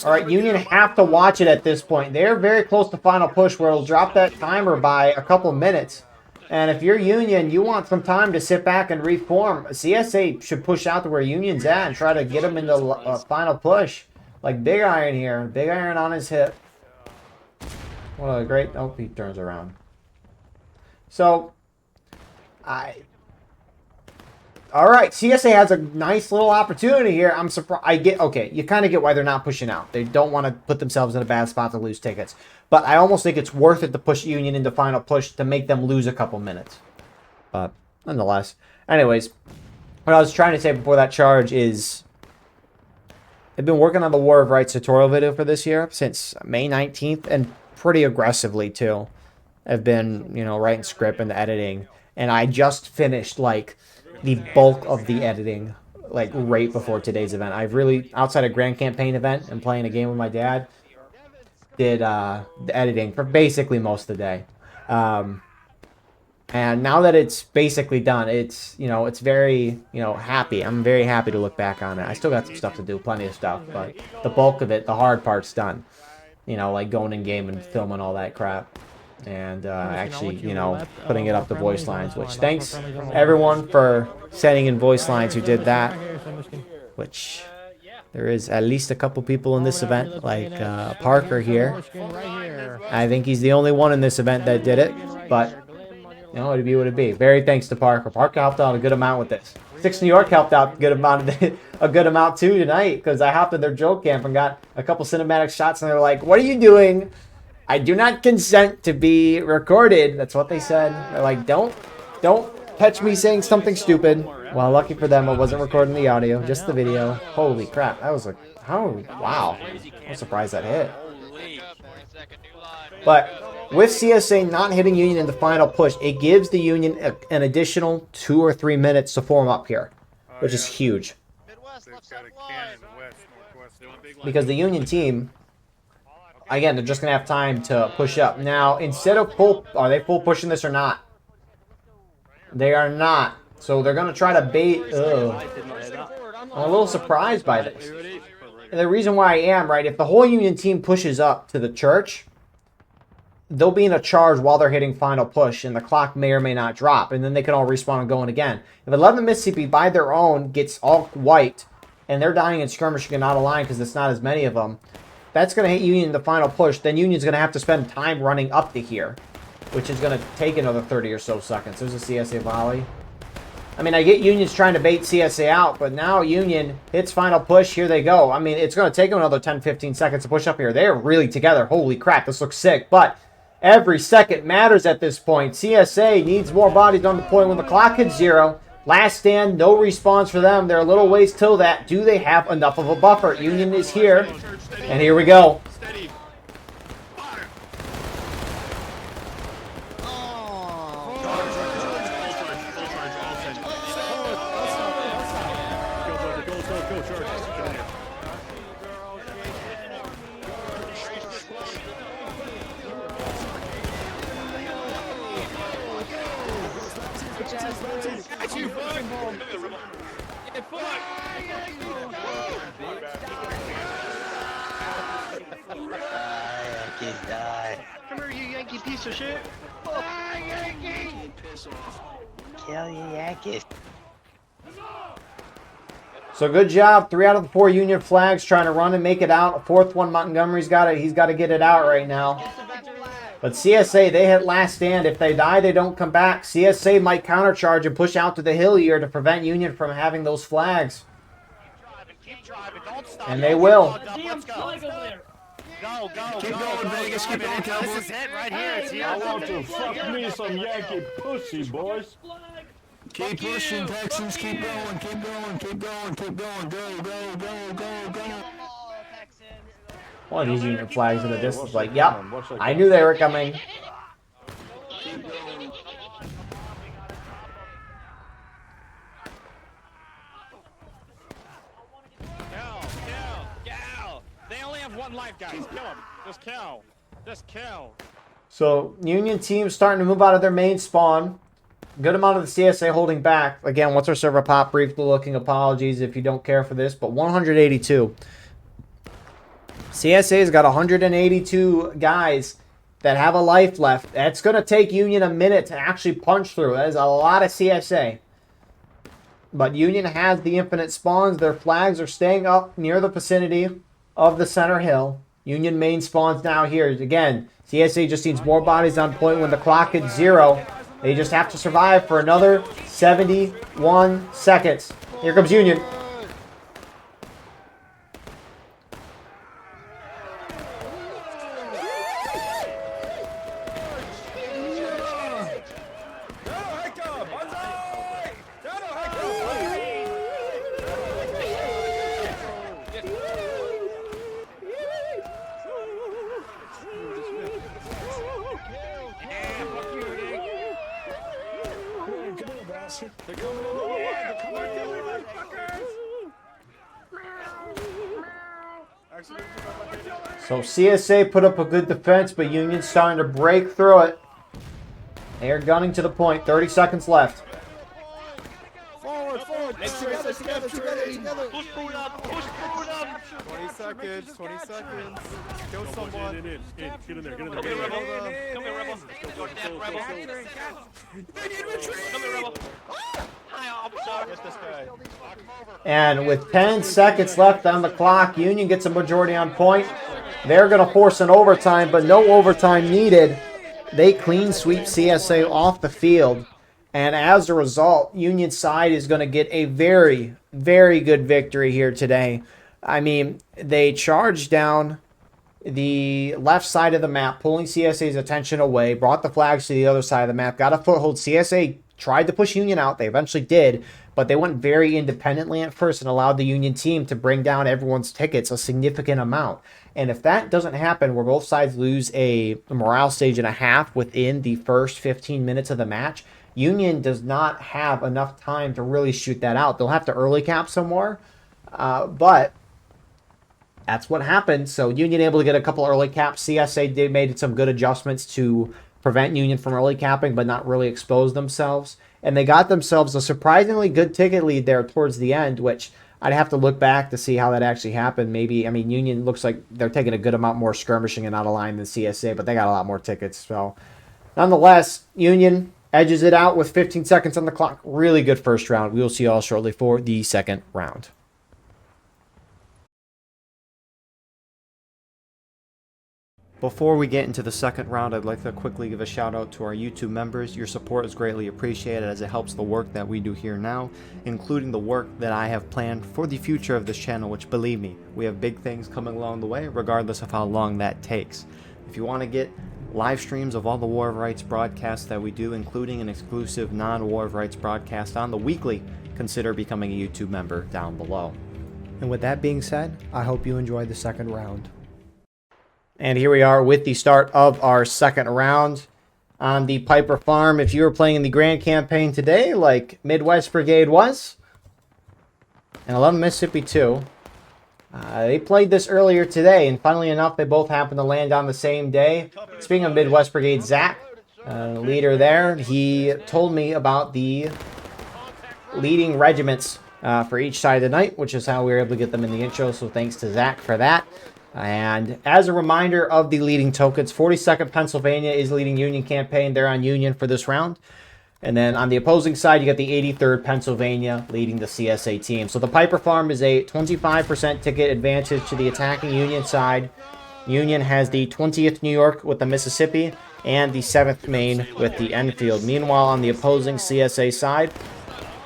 All right, Union have to watch it at this point. They're very close to final push, where it'll drop that timer by a couple minutes. And if you're Union, you want some time to sit back and reform. CSA should push out to where Union's at and try to get them into final push. Like Big Iron here. Big Iron on his hip. What a great... Oh, he turns around. So, Alright, CSA has a nice little opportunity here. I'm surprised. Okay, you kind of get why they're not pushing out. They don't want to put themselves in a bad spot to lose tickets. But I almost think it's worth it to push Union into final push to make them lose a couple minutes. But, nonetheless. Anyways, what I was trying to say before that charge is... I've been working on the War of Rights tutorial video for this year since May 19th, and pretty aggressively, too. I've been, you know, writing script and editing. And I just finished, like... the bulk of the editing, like, right before today's event. I've really, outside of Grand Campaign event and playing a game with my dad, did the editing for basically most of the day. And now that it's basically done, it's, you know, it's very, you know, happy. I'm very happy to look back on it. I still got some stuff to do, plenty of stuff, but the bulk of it, the hard part's done. You know, like going in game and filming all that crap. And actually, you know, putting it up to voice lines, which thanks everyone for sending in voice lines who did that, which there is at least a couple people in this event, like Parker here. I think he's the only one in this event that did it, but, you know, it'd be what it'd be. Very thanks to Parker. Parker helped out a good amount with this. 6 New York helped out a good amount too tonight, because I hopped in their drill camp and got a couple cinematic shots, and they're like, "What are you doing? I do not consent to be recorded." That's what they said. They're like, don't catch me saying something stupid. Well, lucky for them, I wasn't recording the audio, just the video. Holy crap, that was like, wow. I'm surprised that hit. But with CSA not hitting Union in the final push, it gives the Union an additional 2 or 3 minutes to form up here, which is huge. Because the Union team... Again, they're just going to have time to push up. Now, instead of full... Are they full pushing this or not? They are not. So they're going to try to bait... Ugh. I'm a little surprised by this. And the reason why I am, right, if the whole Union team pushes up to the church, they'll be in a charge while they're hitting final push, and the clock may or may not drop, and then they can all respawn and go in again. If 11 Mississippi, by their own, gets all wiped, and they're dying in skirmishing and out of line because there's not as many of them... That's going to hit Union in the final push. Then Union's going to have to spend time running up to here, which is going to take another 30 or so seconds. There's a CSA volley. I mean, I get Union's trying to bait CSA out, but now Union hits final push. Here they go. I mean, it's going to take them another 10, 15 seconds to push up here. They're really together. Holy crap, this looks sick. But every second matters at this point. CSA needs more bodies on the point when the clock hits 0. Last stand, no response for them. They're a little ways till that. Do they have enough of a buffer? Union is here. And here we go. Come here, you Yankee piece of shit. Yankee! Kill you, Yankees. So good job. 3 out of the 4 Union flags trying to run and make it out. A 4th one, Montgomery's got it. He's got to get it out right now. But CSA, they hit last stand. If they die, they don't come back. CSA might countercharge and push out to the hill here to prevent Union from having those flags. Keep driving. Don't stop. And they will. Let's go. Go, go, Keep going, Vegas. Keep it. This is it right here. It's here. I want to fuck me some Yankee pussy, boys. Keep pushing, Texans. Keep going. Keep going. Keep going. Keep going. Go, go, go, go, go. One of these Union flags in the distance, like, yep, I knew they were coming. They only have 1 life, guys. Kill them. Just kill. Just kill. So, Union team starting to move out of their main spawn. Good amount of the CSA holding back. Again, what's our server pop? Briefly looking. Apologies if you don't care for this, but 182. CSA's got 182 guys that have a life left. That's going to take Union a minute to actually punch through. That is a lot of CSA. But Union has the infinite spawns. Their flags are staying up near the vicinity of the center hill. Union main spawns now here. Again, CSA just needs more bodies on point when the clock hits 0. They just have to survive for another 71 seconds. Here comes Union. So CSA put up a good defense, but Union's starting to break through it. They are gunning to the point. 30 seconds left. Forward, forward. Together. Push food up, push food up. 20 seconds, 20 seconds. Kill someone. Get in there, get in Come there. here, Rebel. Come here, Rebel. Go death, Rebel. Come here, Rebel. Hi, officer. Get this guy. And with 10 seconds left on the clock, Union gets a majority on point. They're going to force an overtime, but no overtime needed. They clean sweep CSA off the field. And as a result, Union side is going to get a very, very good victory here today. I mean, they charged down the left side of the map, pulling CSA's attention away, brought the flags to the other side of the map, got a foothold. CSA tried to push Union out. They eventually did, but they went very independently at first and allowed the Union team to bring down everyone's tickets a significant amount. And if that doesn't happen, where both sides lose a morale stage and a half within the first 15 minutes of the match, Union does not have enough time to really shoot that out. They'll have to early cap some more, but that's what happened. So Union able to get a couple early caps. CSA made some good adjustments to prevent Union from early capping, but not really expose themselves. And they got themselves a surprisingly good ticket lead there towards the end, which I'd have to look back to see how that actually happened. Maybe, I mean, Union looks like they're taking a good amount more skirmishing and out of line than CSA, but they got a lot more tickets. So nonetheless, Union edges it out with 15 seconds on the clock. Really good first round. We will see you all shortly for the second round. Before we get into the second round, I'd like to quickly give a shout out to our YouTube members. Your support is greatly appreciated as it helps the work that we do here now, including the work that I have planned for the future of this channel, which, believe me, we have big things coming along the way, regardless of how long that takes. If you want to get live streams of all the War of Rights broadcasts that we do, including an exclusive non-War of Rights broadcast on the weekly, consider becoming a YouTube member down below. And with that being said, I hope you enjoyed the second round. And here we are with the start of our second round on the Piper Farm. If you were playing in the Grand Campaign today, like Midwest Brigade was, and 11 Mississippi too, they played this earlier today, and funnily enough, they both happened to land on the same day. Speaking of Midwest Brigade, Zach, leader there, he told me about the leading regiments for each side of the night, which is how we were able to get them in the intro, so thanks to Zach for that. And as a reminder of the leading tokens, 42nd Pennsylvania is leading Union campaign. They're on Union for this round. And then on the opposing side, you got the 83rd Pennsylvania leading the CSA team. So the Piper Farm is a 25% ticket advantage to the attacking Union side. Union has the 20th New York with the Mississippi and the 7th Maine with the Enfield. Meanwhile, on the opposing CSA side,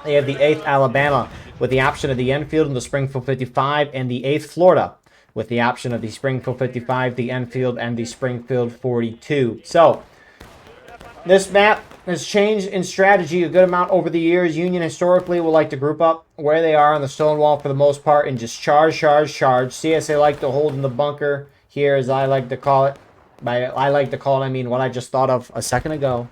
they have the 8th Alabama with the option of the Enfield and the Springfield 55, and the 8th Florida with the option of the Springfield 55, the Enfield, and the Springfield 42. So, this map has changed in strategy a good amount over the years. Union historically will like to group up where they are on the stone wall for the most part and just charge. CSA like to hold in the bunker here, as I like to call it. By I like to call it, I mean what I just thought of a second ago.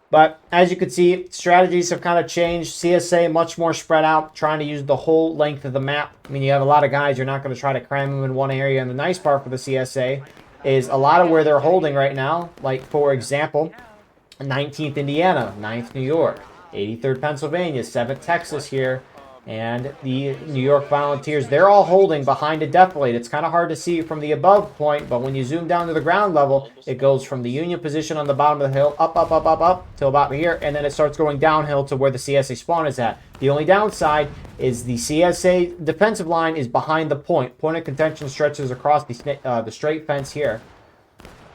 But as you can see, strategies have kind of changed. CSA much more spread out, trying to use the whole length of the map. I mean, you have a lot of guys, you're not going to try to cram them in one area. And the nice part for the CSA is a lot of where they're holding right now, like, for example, 19th Indiana, 9th New York, 83rd Pennsylvania, 7th Texas here. And the New York Volunteers, they're all holding behind a defilade. It's kind of hard to see from the above point, but when you zoom down to the ground level, it goes from the Union position on the bottom of the hill, up, till about here, and then it starts going downhill to where the CSA spawn is at. The only downside is the CSA defensive line is behind the point. Point of contention stretches across the straight fence here.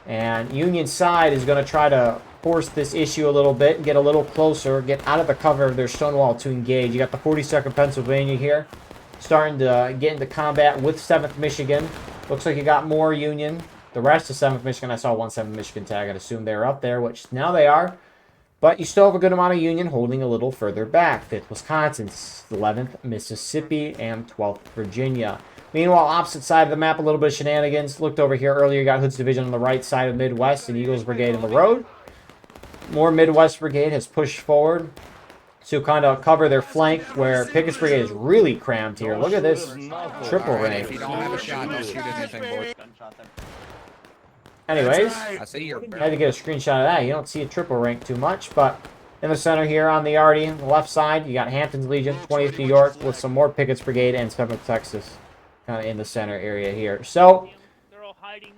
And Union side is going to try to force this issue a little bit and get a little closer, get out of the cover of their stone wall to engage. You got the 42nd Pennsylvania here, starting to get into combat with 7th Michigan. Looks like you got more Union. The rest of 7th Michigan, I saw one 7th Michigan tag. I'd assume they're up there, which now they are. But you still have a good amount of Union holding a little further back. 5th Wisconsin, 11th Mississippi, and 12th Virginia. Meanwhile, opposite side of the map, a little bit of shenanigans. Looked over here earlier, you got Hood's Division on the right side of Midwest and Eagles Brigade on the road. More Midwest Brigade has pushed forward to kind of cover their flank, where Pickett's Brigade is really crammed here. Look at this triple rank. If you don't have a shot, don't shoot anything, boys. Anyways, I see your had to get a screenshot of that. You don't see a triple rank too much, but in the center here on the Artie, on the left side, you got Hampton's Legion, 20th New York, with some more Pickett's Brigade and 7th Texas kind of in the center area here. So, They're all hiding.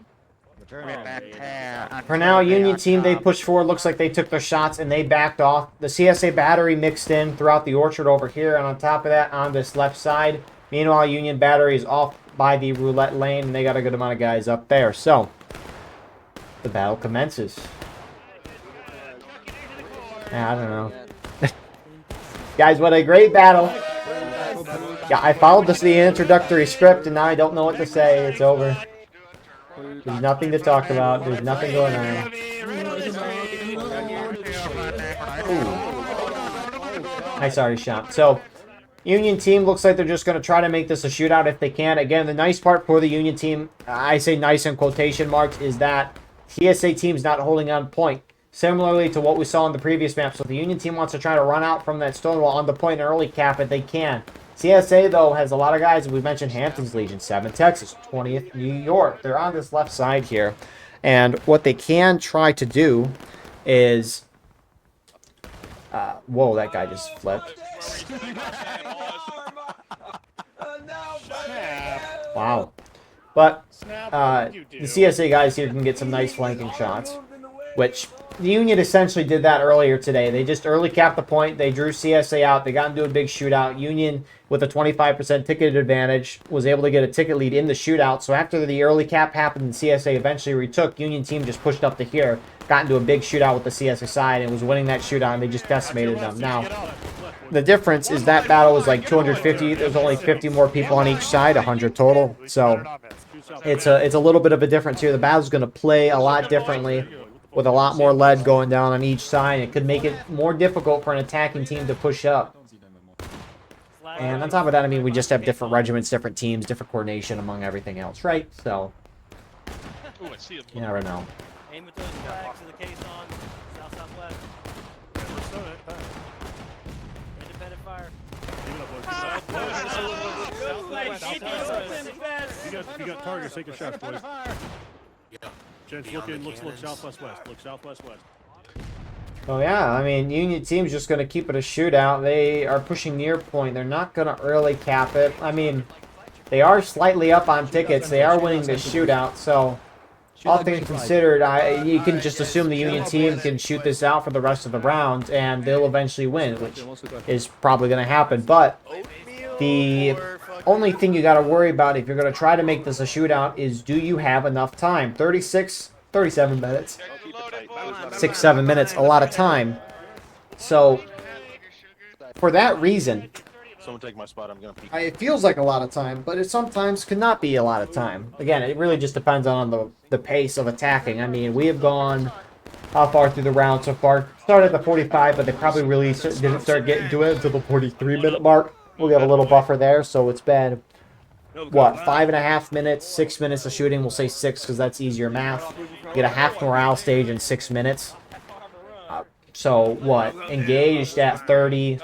for now, Union team, they pushed forward. Looks like they took their shots and they backed off. The CSA battery mixed in throughout the orchard over here, and on top of that, on this left side. Meanwhile, Union battery is off by the roulette lane, and they got a good amount of guys up there. So, the battle commences. I don't know. Guys, what a great battle. Yeah, I followed the introductory script, and now I don't know what to say. It's over. There's nothing to talk about. There's nothing going on. Ooh. Nice already shot. So, Union team looks like they're just going to try to make this a shootout if they can. Again, the nice part for the Union team, I say nice in quotation marks, is that TSA team's not holding on point. Similarly to what we saw in the previous map. So if the Union team wants to try to run out from that stone wall on the point and early cap it, they can. CSA, though, has a lot of guys. We mentioned Hampton's Legion, 7th Texas, 20th New York. They're on this left side here. And what they can try to do is... whoa, that guy just flipped. Wow. But the CSA guys here can get some nice flanking shots, which the Union essentially did that earlier today. They just early capped the point. They drew CSA out. They got into a big shootout. Union, with a 25% ticket advantage, was able to get a ticket lead in the shootout. So after the early cap happened and CSA eventually retook, Union team just pushed up to here, got into a big shootout with the CSA side, and was winning that shootout, and they just decimated them. Now, the difference is that battle was like 250. There's only 50 more people on each side, 100 total. So it's a little bit of a difference here. The battle's going to play a lot differently, with a lot more lead going down on each side. It could make it more difficult for an attacking team to push up. And on top of that, I mean, we just have different regiments, different teams, different coordination among everything else, right? So, you never know. Aim at those flags to the caisson, south-southwest. Independent fire. You got targets, take a shot, boys. Gents, look southwest west. Look southwest west. Oh yeah, I mean, Union team's just going to keep it a shootout. They are pushing near point. They're not going to early cap it. I mean, they are slightly up on tickets. They are winning this shootout, so all things considered, you can just assume the Union team can shoot this out for the rest of the round, and they'll eventually win, which is probably going to happen. But the only thing you got to worry about if you're going to try to make this a shootout is, do you have enough time? 37 minutes. 6-7 minutes, a lot of time. So, for that reason, Someone take my spot, I'm gonna peek. it feels like a lot of time, but it sometimes could not be a lot of time. Again, it really just depends on the pace of attacking. I mean, we have gone how far through the round so far? Started at the 45, but they probably really didn't start getting to it until the 43-minute mark. We have a little buffer there, so it's been, what, 5.5 minutes, 6 minutes of shooting. We'll say 6 because that's easier math. Get a half morale stage in 6 minutes. So, what, engaged at 30,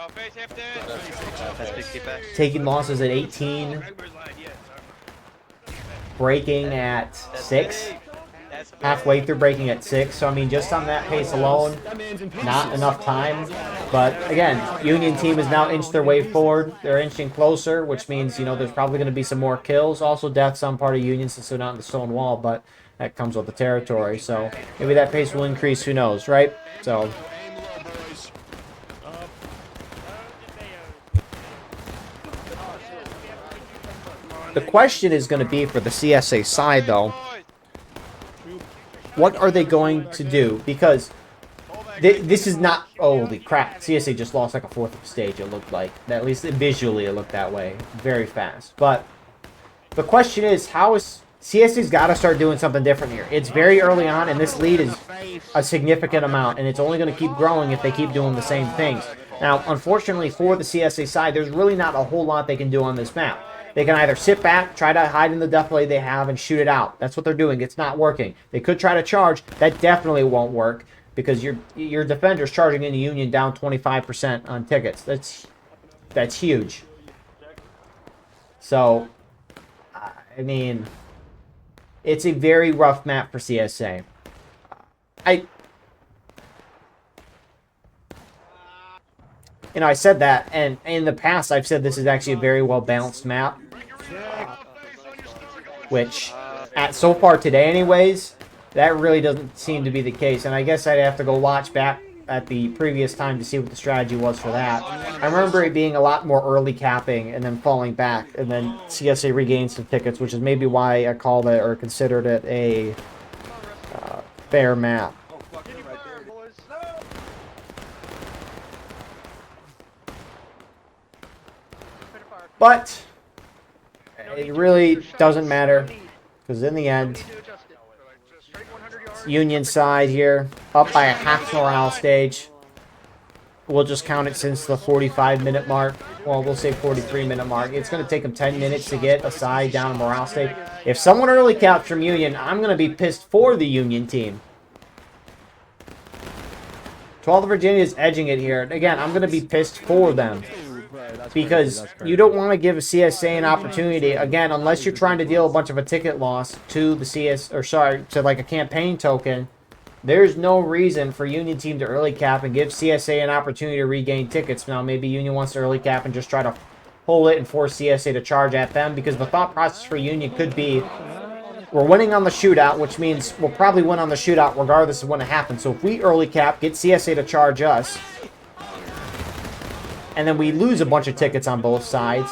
taking losses at 18, breaking at 6. halfway through breaking at 6. So, I mean, just on that pace alone, not enough time. But, again, Union team has now inched their way forward. They're inching closer, which means, you know, there's probably going to be some more kills. Also, deaths on part of Union since they're not in the stone wall, but that comes with the territory. So, maybe that pace will increase. Who knows, right? So... The question is going to be for the CSA side, though, what are they going to do? Because this is not... Holy crap. CSA just lost like a fourth of the stage, it looked like. At least visually it looked that way. Very fast. But the question is, how is... CSA's got to start doing something different here. It's very early on, and this lead is a significant amount, and it's only going to keep growing if they keep doing the same things. Now, unfortunately for the CSA side, there's really not a whole lot they can do on this map. They can either sit back, try to hide in the deathplay they have, and shoot it out. That's what they're doing. It's not working. They could try to charge. That definitely won't work because your defender's charging into Union down 25% on tickets. That's huge. So, I mean, it's a very rough map for CSA. You know, I said that, and in the past I've said this is actually a very well-balanced map. Which, so far today anyways, that really doesn't seem to be the case. And I guess I'd have to go watch back at the previous time to see what the strategy was for that. I remember it being a lot more early capping and then falling back, and then CSA regained some tickets, which is maybe why I called it or considered it a fair map. But it really doesn't matter because in the end, Union side here up by a half morale stage. We'll just count it since the 45-minute mark. Well, we'll say 43-minute mark. It's going to take them 10 minutes to get a side down a morale stage. If someone early caps from Union, I'm going to be pissed for the Union team. 12th Virginia is edging it here. Again, I'm going to be pissed for them. Because you don't want to give a CSA an opportunity, again, unless you're trying to deal a bunch of a ticket loss to the to like a campaign token. There's no reason for Union team to early cap and give CSA an opportunity to regain tickets. Now, maybe Union wants to early cap and just try to pull it and force CSA to charge at them, because the thought process for Union could be, we're winning on the shootout, which means we'll probably win on the shootout regardless of when it happens. So if we early cap, get CSA to charge us, and then we lose a bunch of tickets on both sides,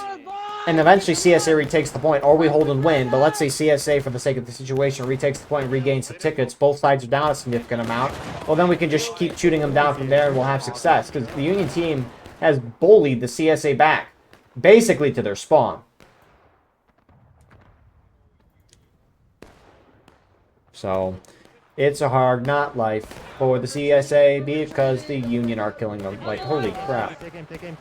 and eventually CSA retakes the point, or we hold and win, but let's say CSA, for the sake of the situation, retakes the point and regains the tickets, both sides are down a significant amount, well then we can just keep shooting them down from there and we'll have success, because the Union team has bullied the CSA back, basically to their spawn. So, it's a hard not life for the CSA because the Union are killing them. Like, holy crap.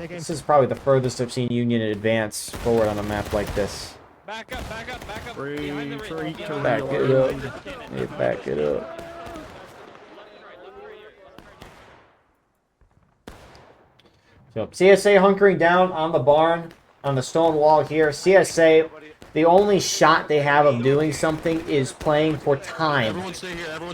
This is probably the furthest I've seen Union advance forward on a map like this. Back up, back up, back up. Back it up. Yeah, back it up. So, CSA hunkering down on the barn, on the stone wall here. CSA... The only shot they have of doing something is playing for time.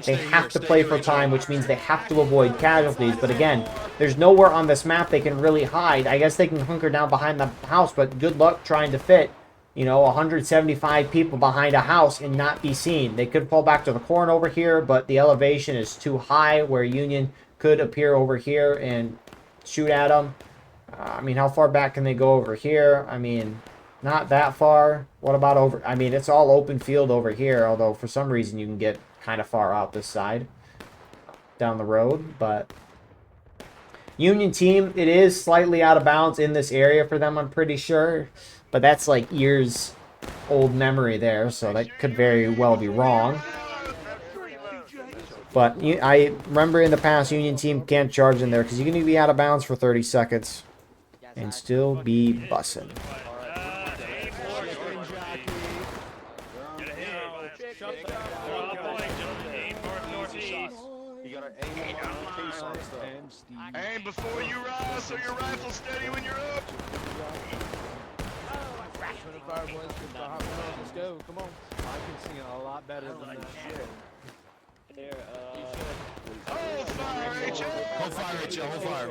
They have to play for time, which means they have to avoid casualties. But again, there's nowhere on this map they can really hide. I guess they can hunker down behind the house, but good luck trying to fit, you know, 175 people behind a house and not be seen. They could fall back to the corner over here, but the elevation is too high where Union could appear over here and shoot at them. I mean, how far back can they go over here? I mean... Not that far. What about over... I mean, it's all open field over here, although for some reason you can get kind of far out this side. Down the road, but... Union team, it is slightly out of bounds in this area for them, I'm pretty sure. But that's like years old memory there, so that could very well be wrong. But I remember in the past, Union team can't charge in there because you can be out of bounds for 30 seconds and still be bussin'. Aim before you rise so your rifle's steady when you're up. 25 Let's go. Come on. I can sing it a lot better than that shit. Hold fire, Rachel, hold fire.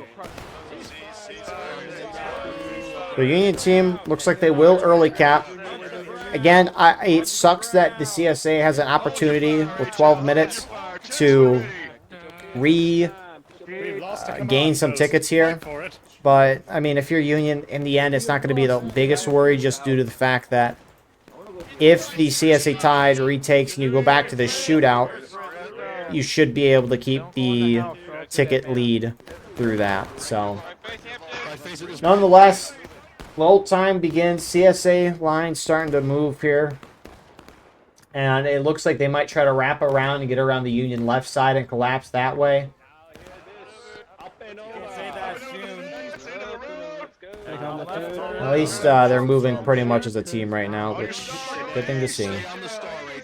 The Union team looks like they will early cap. Again, it sucks that the CSA has an opportunity with 12 minutes to gain some tickets here. But, I mean, if you're Union, in the end, it's not going to be the biggest worry just due to the fact that if the CSA ties or retakes and you go back to the shootout, you should be able to keep the ticket lead through that. So, nonetheless, load time begins. CSA line starting to move here. And it looks like they might try to wrap around and get around the Union left side and collapse that way. At least they're moving pretty much as a team right now, which good thing to see.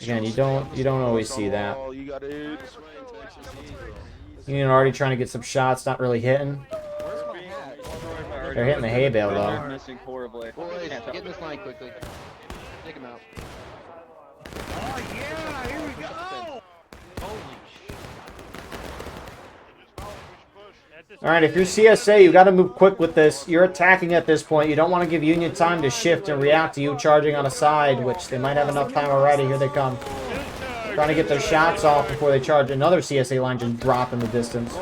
Again, you don't always see that. Union already trying to get some shots, not really hitting. They're hitting the hay bale though. Boys, get in this line quickly. Take him out. Oh yeah, here we go! Alright, if you're CSA, you got to move quick with this. You're attacking at this point. You don't want to give Union time to shift and react to you charging on a side, which they might have enough time already. Here they come. Trying to get their shots off before they charge. Another CSA line just drop in the distance.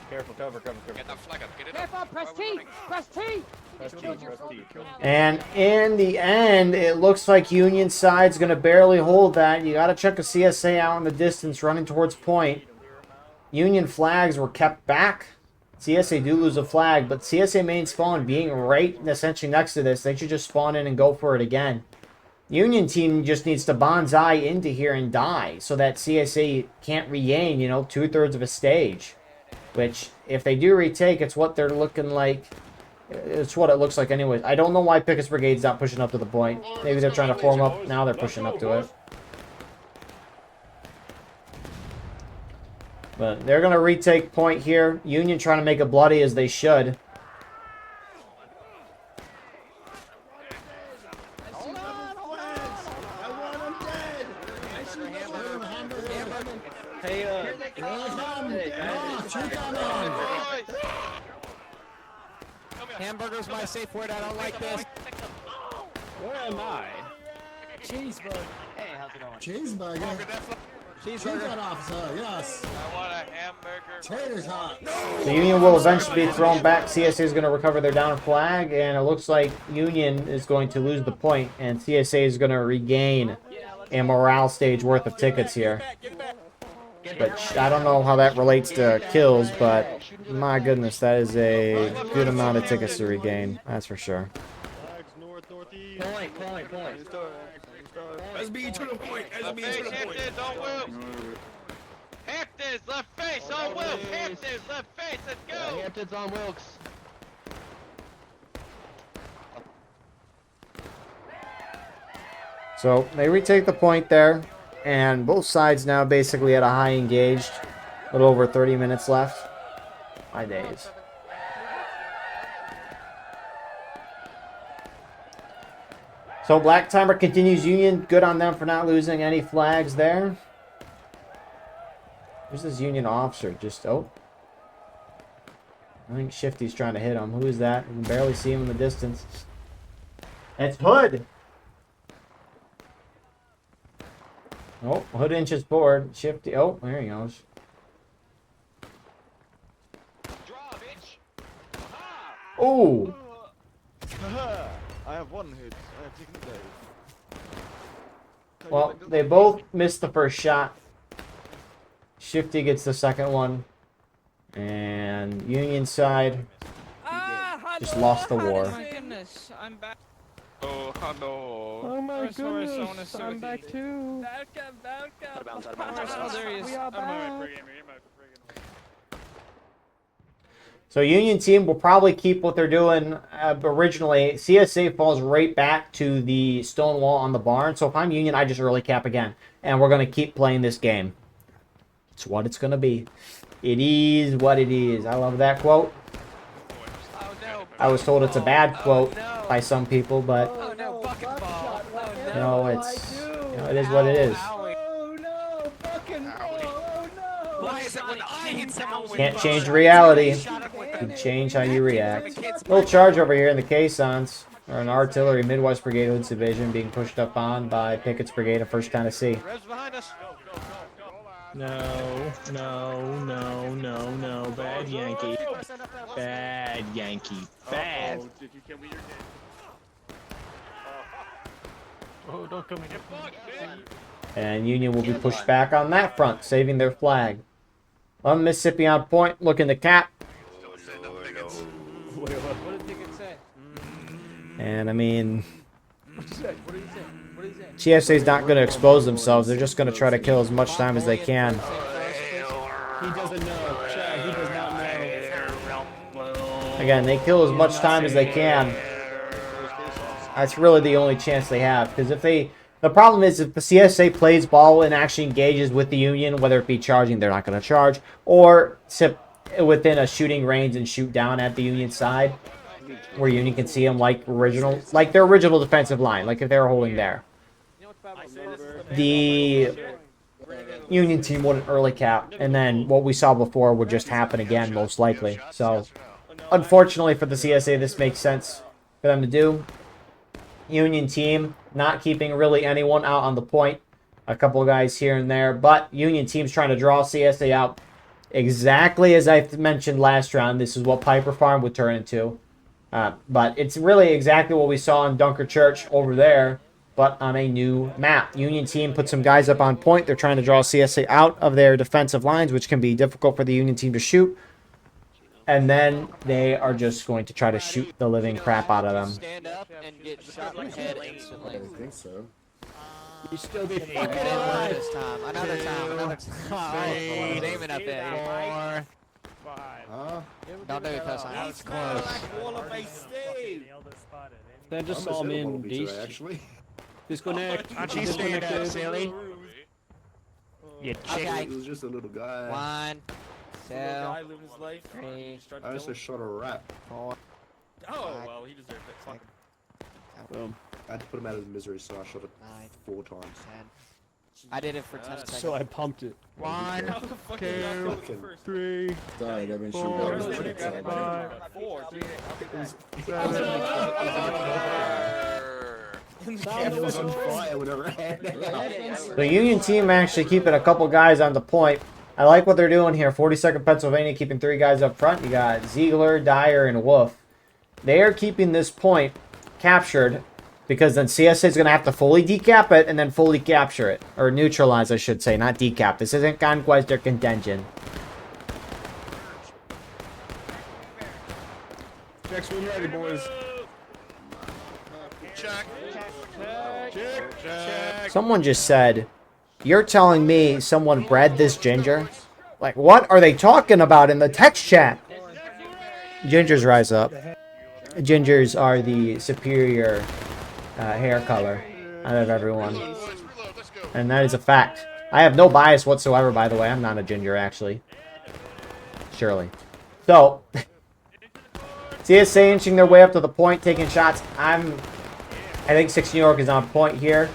Careful, cover. Get that flag up, get it Careful, up. press T! Press T! And in the end, it looks like Union side's going to barely hold that. You got to check a CSA out in the distance running towards point. Union flags were kept back. CSA do lose a flag, but CSA main spawn being right essentially next to this, they should just spawn in and go for it again. Union team just needs to bonsai into here and die so that CSA can't regain, 2/3 of a stage. Which, if they do retake, it's what they're looking like. It's what it looks like anyways. I don't know why Pickett's Brigade's not pushing up to the point. Maybe they're trying to form up. Now they're pushing up to it. But they're going to retake point here. Union trying to make it bloody as they should. Hamburger's my safe word. I don't like this. Where am I? Cheeseburger. Hey, how's it going? Cheeseburger. Cheeseburger officer, yes. I want a hamburger. Taters hot. The Union will eventually be thrown back. CSA is going to recover their down flag, and it looks like Union is going to lose the point, and CSA is going to regain a morale stage worth of tickets here. But I don't know how that relates to kills, but my goodness, that is a good amount of tickets to regain. That's for sure. Point. SB to the point. SB to the point. Hamptons on Wilkes. Hamptons, left face on Wilkes. Hamptons, left face. Let's go. Hamptons on Wilkes. So they retake the point there, and both sides now basically at a high engaged. A little over 30 minutes left. My days. So Black Timer continues Union. Good on them for not losing any flags there. Who's this Union officer? I think Shifty's trying to hit him. Who is that? You can barely see him in the distance. It's Hood. Oh, Hood inches forward. Shifty. Oh, there he goes. Oh. I have one hit. I have taken the day. Well, they both missed the first shot. Shifty gets the second one. And Union side just lost the war. Oh my goodness, I'm back. Oh, hello. Oh my goodness, I'm back too. Welcome. Oh, there he is. We are back. So Union team will probably keep what they're doing originally. CSA falls right back to the stone wall on the barn. So if I'm Union, I just early cap again. And we're going to keep playing this game. It's what it's going to be. It is what it is. I love that quote. I was told it's a bad quote by some people, but you know, it's it is what it is. Oh no, fucking oh no! Why is it when I hit someone with Can't change reality. You can change how you react. Little charge over here in the caissons. Or an artillery Midwest Brigade Hoods Division being pushed up on by Pickett's Brigade of 1st Tennessee. No, no, no, no, no. Bad Yankee. Bad Yankee. Bad. Oh, don't come in. And Union will be pushed back on that front, saving their flag. On Mississippi on point, looking to cap. What did Pickett say? And I mean, What did he say? What did he say? GSA's not going to expose themselves. They're just going to try to kill as much time as they can. He doesn't know. Chad, he does not know. Again, they kill as much time as they can. That's really the only chance they have. Because if they... The problem is if the CSA plays ball and actually engages with the Union, whether it be charging, they're not going to charge, or sit within a shooting range and shoot down at the Union side, where Union can see them like their original defensive line, like if they were holding there. The Union team wouldn't early cap, and then what we saw before would just happen again, most likely. So, unfortunately for the CSA, this makes sense for them to do. Union team not keeping really anyone out on the point. A couple of guys here and there, but Union team's trying to draw CSA out exactly as I mentioned last round. This is what Piper Farm would turn into. But it's really exactly what we saw in Dunker Church over there, but on a new map. Union team put some guys up on point. They're trying to draw CSA out of their defensive lines, which can be difficult for the Union team to shoot. And then they are just going to try to shoot the living crap out of them. Stand up and get shot in the head instantly. I think so. You still be Fucking in this time. Another time. Another time. I was aiming up there. 4, 5. Huh? Don't do it, cuz that was close. Then just saw him in Today, actually. Disconnect. She stand up, silly. You chick. Okay. It was just a little guy. 1, 2, 3, I just shot a rat. 4. Oh well, he deserved it. Fuck. Boom. I had to put him out of his misery, so I shot it 4 times. 10. I did it for 10 seconds. So I pumped it. 1, How the fuck did you not go first? 3, Died, I've been shooting 4, out of his 5, 4. 7. It was on fire whenever I had it. The Union team actually keeping a couple guys on the point. I like what they're doing here. 42nd Pennsylvania keeping 3 guys up front. You got Ziegler, Dyer, and Wolf. They are keeping this point captured because then CSA is going to have to fully decap it and then fully capture it. Or neutralize, I should say, not decap. This isn't Conquest or Contention. Checks when ready, boys. Check. Someone just said, "You're telling me someone bred this ginger?" Like, what are they talking about in the text chat? Gingers rise up. Gingers are the superior hair color out of everyone. And that is a fact. I have no bias whatsoever, by the way. I'm not a ginger, actually. Surely. So, CSA inching their way up to the point, taking shots. I think 6 New York is on point here.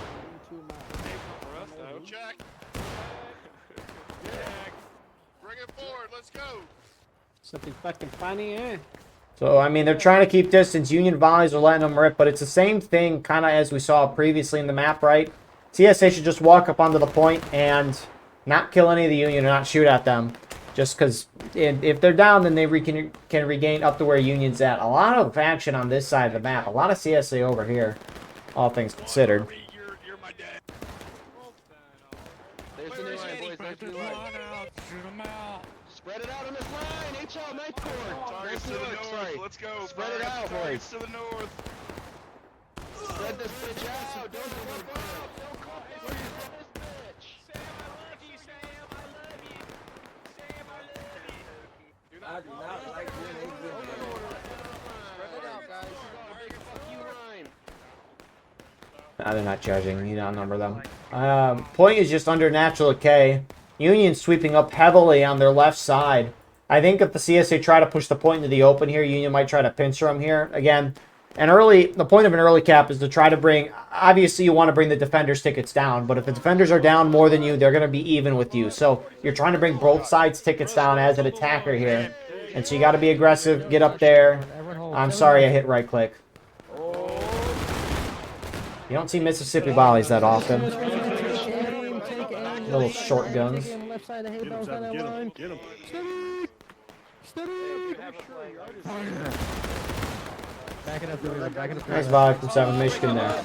Check. Bring it forward. Let's go. Something fucking funny, eh? So, I mean, they're trying to keep distance. Union volleys are letting them rip, but it's the same thing kind of as we saw previously in the map, right? CSA should just walk up onto the point and not kill any of the Union or not shoot at them. Just because if they're down, then they can regain up to where Union's at. A lot of action on this side of the map. A lot of CSA over here, all things considered. You're my dad. There's the new line, boys. There's the new line. Spread it out on this line. HL, night court. Targets to the north. Let's go. Spread it out, Targets to the north. Spread this bitch out. Don't fuck up. Don't call this bitch. I do not like being a good man. Nah, they're not charging. You need to outnumber them. Point is just under natural decay. Union sweeping up heavily on their left side. I think if the CSA try to push the point into the open here, Union might try to pincer them here. Again, the point of an early cap is to try to bring, obviously you want to bring the defenders' tickets down, but if the defenders are down more than you, they're going to be even with you. So you're trying to bring both sides' tickets down as an attacker here. And so you got to be aggressive, get up there. I'm sorry I hit right click. You don't see Mississippi volleys that often. Little short guns. Nice volley from 7 Michigan there.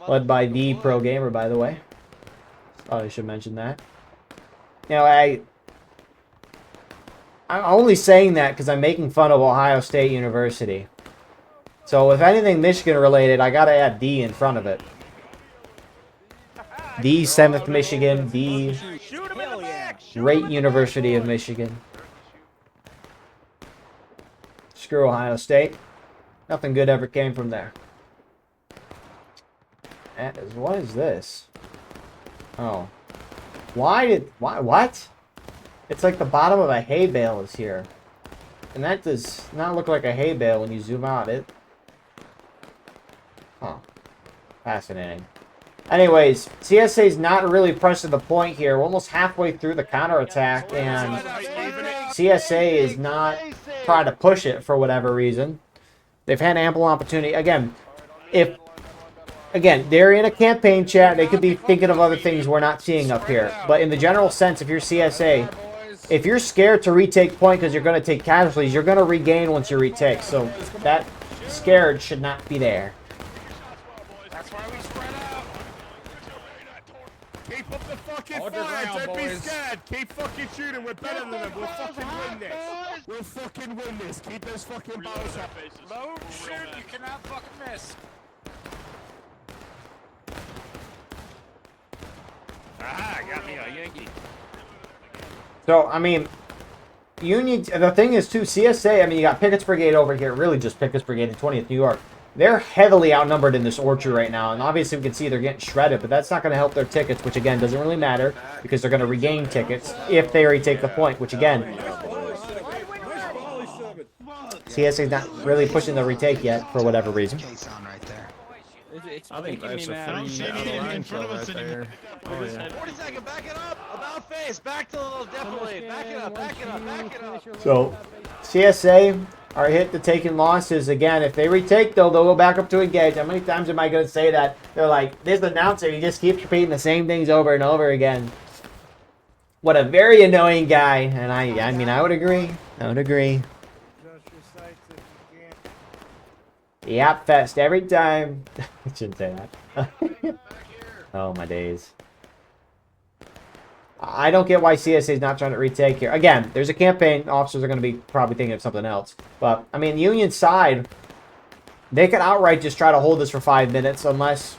Led by the pro gamer, by the way. Probably should mention that. You know, I'm only saying that because I'm making fun of Ohio State University. So if anything Michigan related, I gotta add D in front of it. The 7th Michigan, the great University of Michigan. Screw Ohio State. Nothing good ever came from there. What is this? Oh. What? It's like the bottom of a hay bale is here. And that does not look like a hay bale when you zoom out. Huh. Fascinating. Anyways, CSA's not really pressing the point here. We're almost halfway through the counterattack, and CSA is not trying to push it for whatever reason. They've had ample opportunity. Again, they're in a campaign chat. They could be thinking of other things we're not seeing up here. But in the general sense, if you're CSA, if you're scared to retake point because you're going to take casualties, you're going to regain once you retake. So that scared should not be there. Keep up the fucking fire, don't be scared. Keep fucking shooting, we're better than them. We'll fucking win this. We'll fucking win this. Keep those fucking balls up. Load, shoot, you cannot fucking miss. Aha, got me a Yankee. So, I mean, the thing is, too, CSA, I mean, you got Pickett's Brigade over here, really just Pickett's Brigade in 20th New York. They're heavily outnumbered in this orchard right now, and obviously we can see they're getting shredded, but that's not going to help their tickets, which, again, doesn't really matter, because they're going to regain tickets if they retake the point, which, again, CSA's not really pushing the retake yet, for whatever reason. I think that's a free line right there. Oh, yeah. 40 seconds, back it up! About face, back to the little defilade, back it up, back it up, back it up! So, CSA are hit the taking losses. Again, if they retake, though, they'll go back up to engage. How many times am I going to say that? They're like, this announcer, he just keeps repeating the same things over and over again. What a very annoying guy. And I mean, I would agree. I would agree. Yap fest every time. I shouldn't say that. Oh, my days. I don't get why CSA is not trying to retake here. Again, there's a campaign. Officers are going to be probably thinking of something else. But, I mean, Union side, they could outright just try to hold this for 5 minutes unless...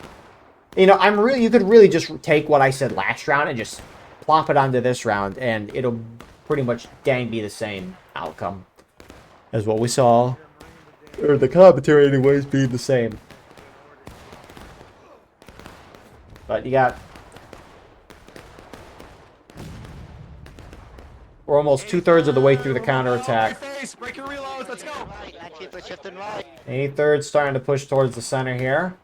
You know, you could really just take what I said last round and just plop it onto this round, and it'll pretty much dang be the same outcome as what we saw. Or the commentary anyways being the same. But you got... We're almost 2/3 of the way through the counterattack. 83rd starting to push towards the center here.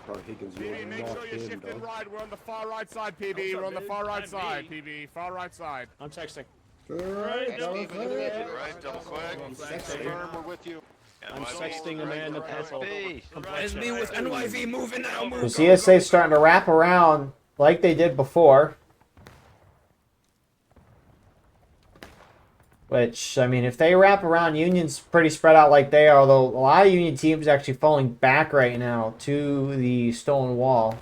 PB, make sure you're shifting right. We're on the far right side, PB. We're on the far right side, PB. Far right side. I'm texting. Right, double quick. Right, double quick. Confirm, we're with you. I'm sexting Amanda Pencil. It's me with NYV moving now. So CSA starting to wrap around like they did before. Which, I mean, if they wrap around, Union's pretty spread out like they are, although a lot of Union teams are actually falling back right now to the stone wall.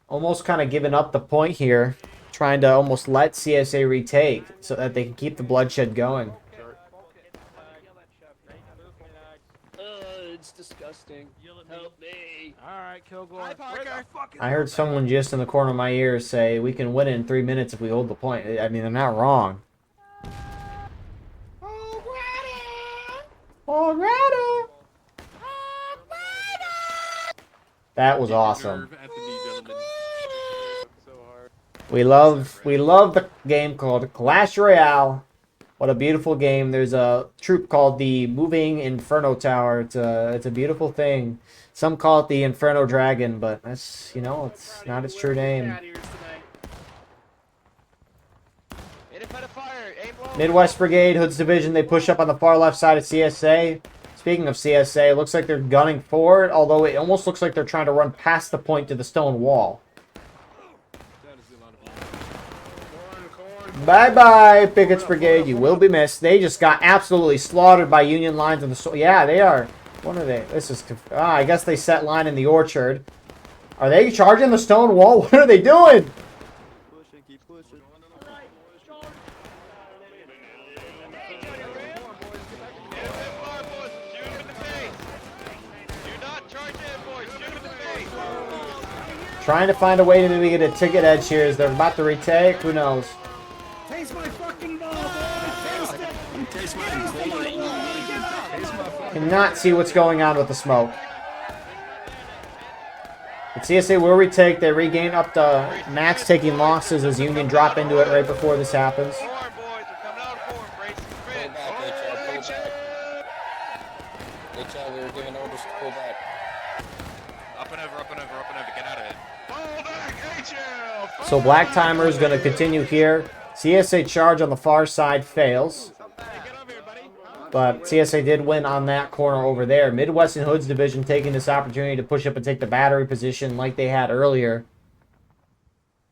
Almost kind of giving up the point here, trying to almost let CSA retake so that they can keep the bloodshed going. It's disgusting. Help me. Alright, Kilgore. Hi, Parker. I heard someone just in the corner of my ear say we can win it in 3 minutes if we hold the point. I mean, they're not wrong. Alrighty. That was awesome. We love the game called Clash Royale. What a beautiful game. There's a troop called the Moving Inferno Tower. It's a beautiful thing. Some call it the Inferno Dragon, but that's, you know, it's not its true name. Midwest Brigade, Hood's Division, they push up on the far left side of CSA. Speaking of CSA, it looks like they're gunning forward, although it almost looks like they're trying to run past the point to the stone wall. Bye-bye, Pickett's Brigade. You will be missed. They just got absolutely slaughtered by Union lines on the... Yeah, they are. What are they? This is... I guess they set line in the orchard. Are they charging the stone wall? What are they doing? Keep pushing. Trying to find a way to maybe get a ticket edge here as they're about to retake. Who knows? Taste my fucking ball, boy! Taste it! Cannot see what's going on with the smoke. But CSA will retake. They regain up to max taking losses as Union drop into it right before this happens. HL, we were giving orders to pull back. Up and over, up and over, up and over. Get out of it. Pull back, HL! So Black Timer is going to continue here. CSA charge on the far side fails. But CSA did win on that corner over there. Midwest and Hood's Division taking this opportunity to push up and take the battery position like they had earlier.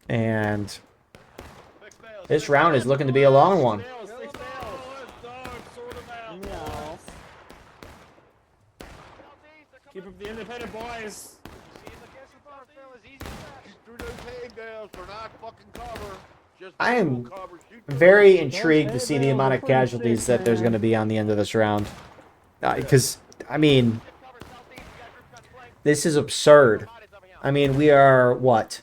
And this round is looking to be a long one. Keep up the independent boys. I am very intrigued to see the amount of casualties that there's going to be on the end of this round. Because, I mean, this is absurd. I mean, we are, what?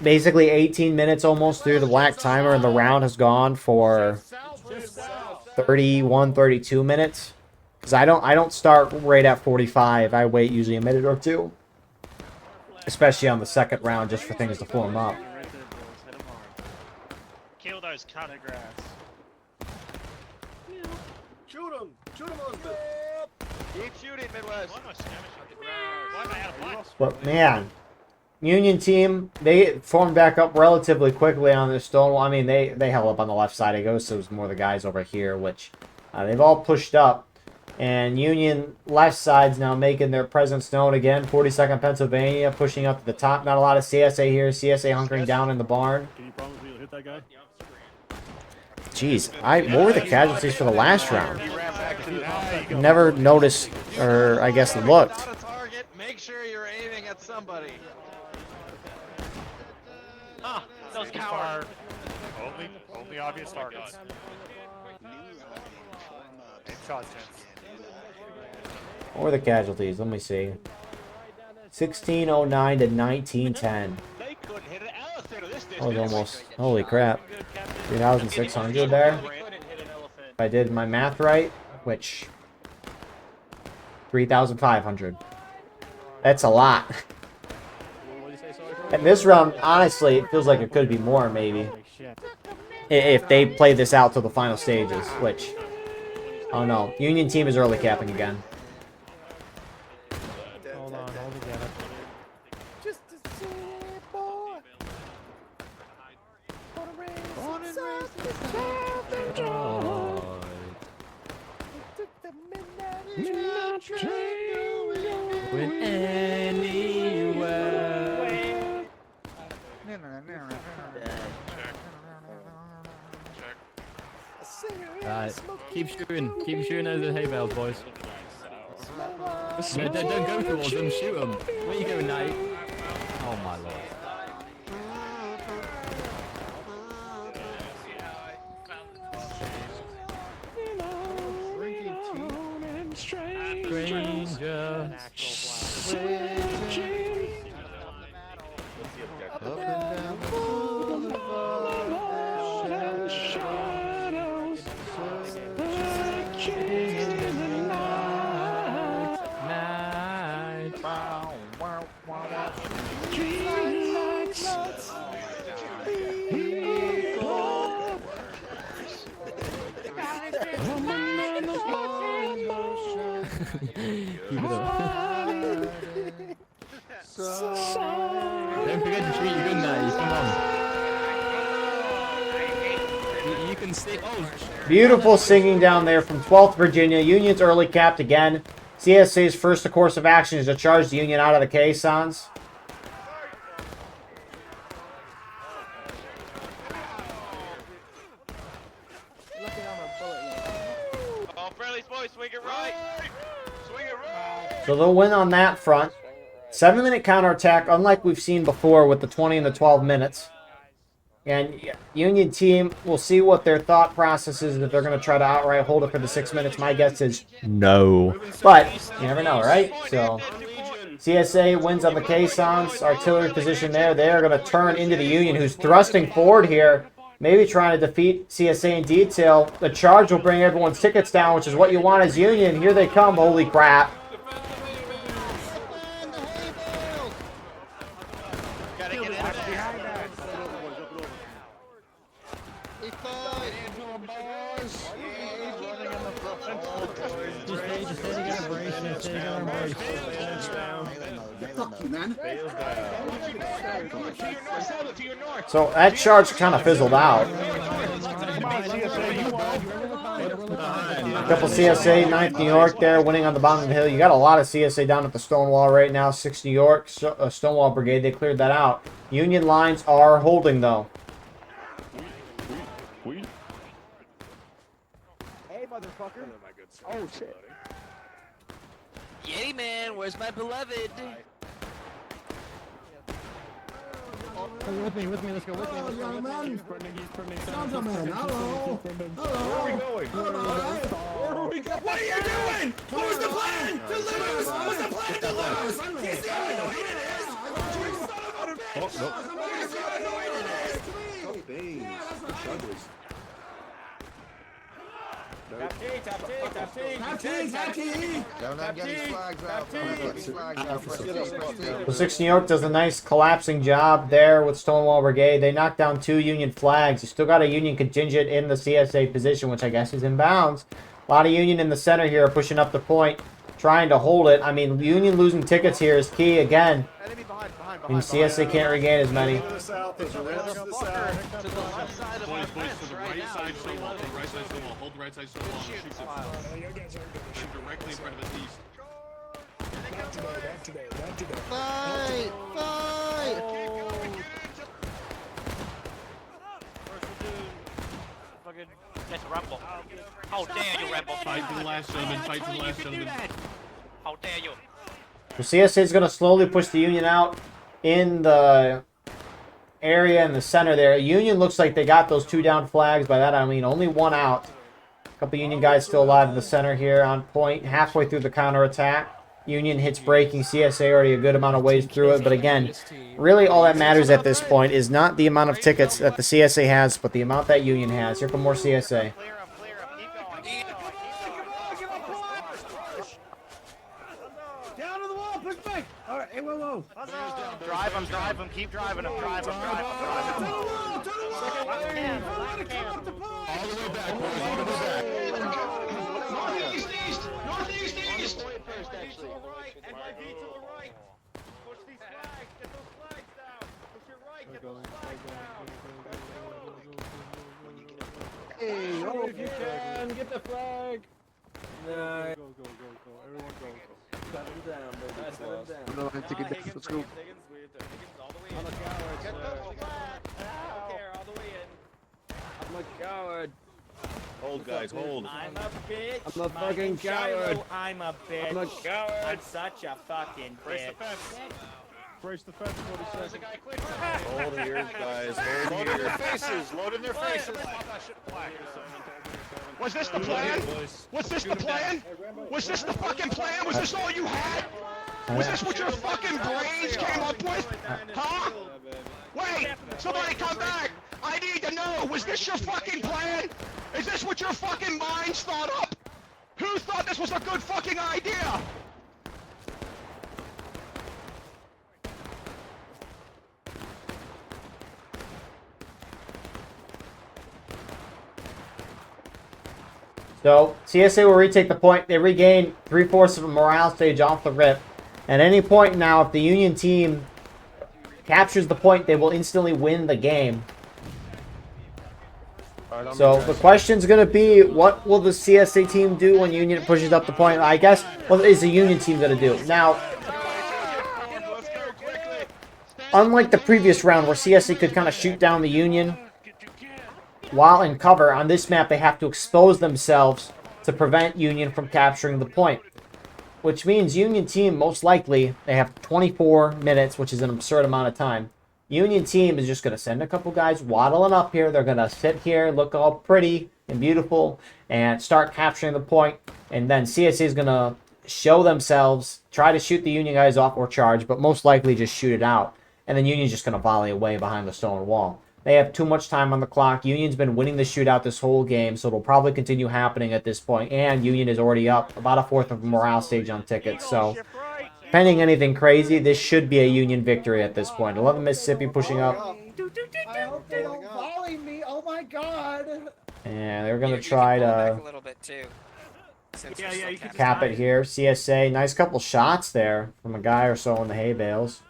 Basically 18 minutes almost through the Black Timer, and the round has gone for 31, 32 minutes. Because I don't start right at 45. I wait usually a minute or two. Especially on the second round, just for things to form up. Kill those cutter grass. Shoot him! Shoot him, Elizabeth! Keep shooting, Midwest. But man, Union team, they formed back up relatively quickly on this stone wall. I mean, they held up on the left side. I guess it was more the guys over here, which they've all pushed up. And Union left side's now making their presence known again. 42nd Pennsylvania pushing up to the top. Not a lot of CSA here. CSA hunkering down in the barn. Can you promise me you'll hit that guy? Jeez, what were the casualties for the last round? Never noticed, or I guess looked. Make sure you're aiming at somebody. Ah, those cowards. Only obvious targets. What were the casualties? Let me see. 1609 to 1910. That was almost, holy crap. 3,600 there. If I did my math right, which 3,500. That's a lot. And this round, honestly, it feels like it could be more, maybe. If they play this out to the final stages, which, oh no, Union team is early capping again. Hold on, hold together. Just a silly boy. Born and raised in the South and Georgia. Took the midnight train. Went anywhere. Alright, keep shooting over the hay bales, boys. No, don't go towards them, shoot them. Where you going, Nate? Oh my lord. stranger. Up and down the boulevard of shadows, searching in the night. Keep it up. Don't forget to treat your gun now. Come on. You can stay. Oh. Beautiful singing down there from 12th Virginia. Union's early capped again. CSA's first course of action is to charge the Union out of the caissons. Oh, friendly's boys, swing it right. Swing it right. So they'll win on that front. 7-minute counterattack, unlike we've seen before with the 20 and the 12 minutes. And Union team, we'll see what their thought process is if they're going to try to outright hold it for the 6 minutes. My guess is no. But you never know, right? So CSA wins on the caissons. Artillery position there. They're going to turn into the Union, who's thrusting forward here. Maybe trying to defeat CSA in detail. The charge will bring everyone's tickets down, which is what you want as Union. Here they come. Holy crap. Fuck you, man. So that charge kind of fizzled out. A couple CSA, 9th New York there, winning on the bottom of the hill. You got a lot of CSA down at the Stonewall right now. 6th New York, Stonewall Brigade, they cleared that out. Union lines are holding, though. Hey, motherfucker. Oh, shit. Yay, man, where's my beloved? With me, let's go, with me. Hello, young man. He's printing. Gentlemen, hello. Hello. Where are we going? Where are we going? What are you doing? What was the plan? To lose! What was the plan to lose? He's the only one. Oh, no. So 6th New York does a nice collapsing job there with Stonewall Brigade. They knocked down 2 Union flags. You still got a Union contingent in the CSA position, which I guess is in bounds. A lot of Union in the center here pushing up the point, trying to hold it. I mean, Union losing tickets here is key again. I mean, CSA can't regain as many. To the left side of my fence right now. Hold the right side Stonewall. Shoot directly in front of his east. Fight! Fight! Let's rumble. How dare you, Rebel? Fight to the last gentleman. Fight to the last gentleman. How dare you? So CSA is going to slowly push the Union out in the area in the center there. Union looks like they got those 2 down flags. By that I mean only 1 out. A couple Union guys still alive in the center here on point. Halfway through the counterattack. Union hits breaking. CSA already a good amount of ways through it. But again, really all that matters at this point is not the amount of tickets that the CSA has, but the amount that Union has. Here come more CSA. Down to the wall, push back. All right, hey, whoa. Drive him, keep driving him, drive him. All the way back, boys, all the way back. Northeast! Push these flags. Get those flags down. Push your right. Get those flags down. Hey, oh, if you can, get the flag. Nice. Go. Everyone go. Set him down, baby. Set him down. Let's go. I'm a coward. Get those flags. I don't care. All the way in. I'm a coward. Hold, guys, hold. I'm a bitch. I'm a fucking coward. I'm a bitch. I'm a coward. I'm such a fucking bitch. Brace the fence, 40 seconds. Hold here, guys. Hold here. Load in their faces. Was this the plan? Was this the plan? Was this the fucking plan? Was this all you had? Was this what your fucking brains came up with? Huh? Wait! Somebody come back! I need to know! Was this your fucking plan? Is this what your fucking minds thought up? Who thought this was a good fucking idea? So, CSA will retake the point. They regain 3/4 of a morale stage off the rip. At any point now, if the Union team captures the point, they will instantly win the game. So, the question's going to be, what will the CSA team do when Union pushes up the point? I guess, what is the Union team going to do? Now, unlike the previous round where CSA could kind of shoot down the Union while in cover, on this map they have to expose themselves to prevent Union from capturing the point. Which means Union team, most likely, they have 24 minutes, which is an absurd amount of time. Union team is just going to send a couple guys waddling up here. They're going to sit here, look all pretty and beautiful, and start capturing the point. And then CSA is going to show themselves, try to shoot the Union guys off or charge, but most likely just shoot it out. And then Union's just going to volley away behind the stone wall. They have too much time on the clock. Union's been winning the shootout this whole game, so it'll probably continue happening at this point. And Union is already up about 1/4 of a morale stage on tickets. So, pending anything crazy, this should be a Union victory at this point. 11 Mississippi pushing up. I hope they don't volley me. Oh my god. And they're going to try to cap it here. CSA, nice couple shots there from a guy or so in the hay bales.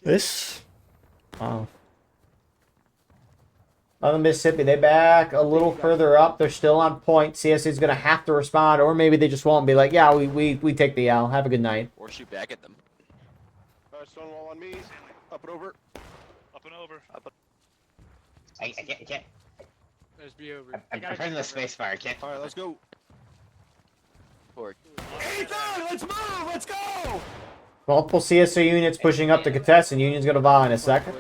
This, wow. Other Mississippi, they back a little further up. They're still on point. CSA is going to have to respond, or maybe they just won't be like, yeah, we take the L. Have a good night. Or shoot back at them. Stonewall on me. Up and over. Up and over. I can't. There's B over. I'm pressing the space bar. I can't. All right, let's go. Forward. Ethan, let's move. Let's go. Multiple CSA units pushing up to contest, and Union's going to volley in a second.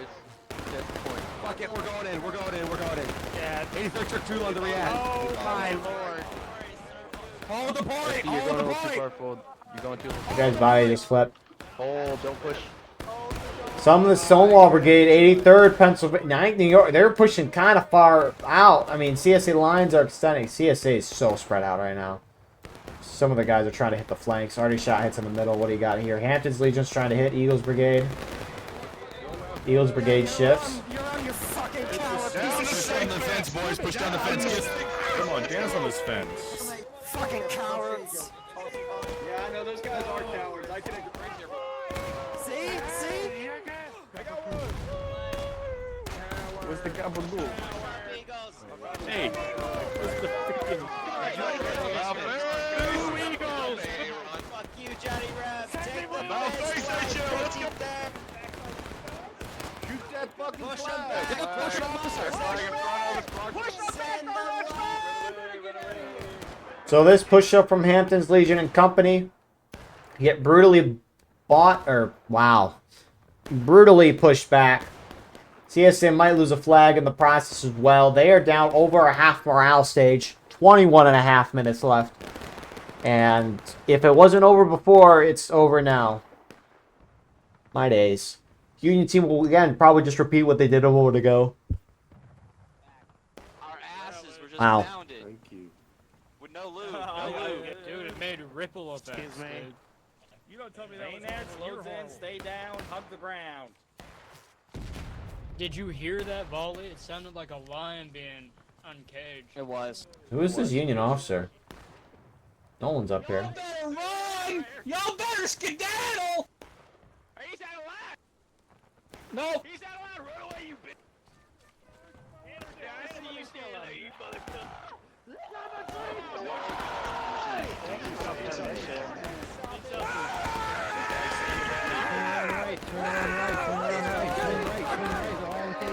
Fuck it, we're going in. We're going in. We're going in. Yeah, 83rd took too long to react. Oh my lord. Hold the point. You're Hold going the a little too point. far forward. You're going too You guys volley just flipped. Hold, don't push. Some of the Stonewall Brigade, 83rd Pennsylvania, 9th New York, they're pushing kind of far out. I mean, CSA lines are extending. CSA is so spread out right now. Some of the guys are trying to hit the flanks. Already shot hits in the middle. What do you got here? Hampton's Legion's trying to hit Eagles Brigade. Eagles Brigade shifts. You're on your fucking push down the fence, boys. Push down the fence. Come on, dance on this fence. Fucking cowards. Yeah, I know those guys are cowards. I can agree. See? I got one. Where's the gabagool? Hey, where's the freaking... Fuck you, Johnny Reb. Take the Let's go. Shoot that fucking Push flag. him back. Push So this push up from Hampton's Legion and Company get brutally bought, or wow, brutally pushed back. CSA might lose a flag in the process as well. They are down over a half morale stage. 21.5 minutes left. And if it wasn't over before, it's over now. My days. Union team will, again, probably just repeat what they did a moment ago. Our asses were just Wow. pounded. Thank you. With no loot. No loot. Dude, it made a ripple effect. Excuse me. You don't tell me that was slows in, stay down, hug the ground. Did you hear that volley? It sounded like a lion being uncaged. It was. Who is this Union officer? No one's up here. Y'all better run! Y'all better skedaddle! He's out of line. No! He's out of line. Run away, you bitch. Yeah, I see you still out here, you motherfucker.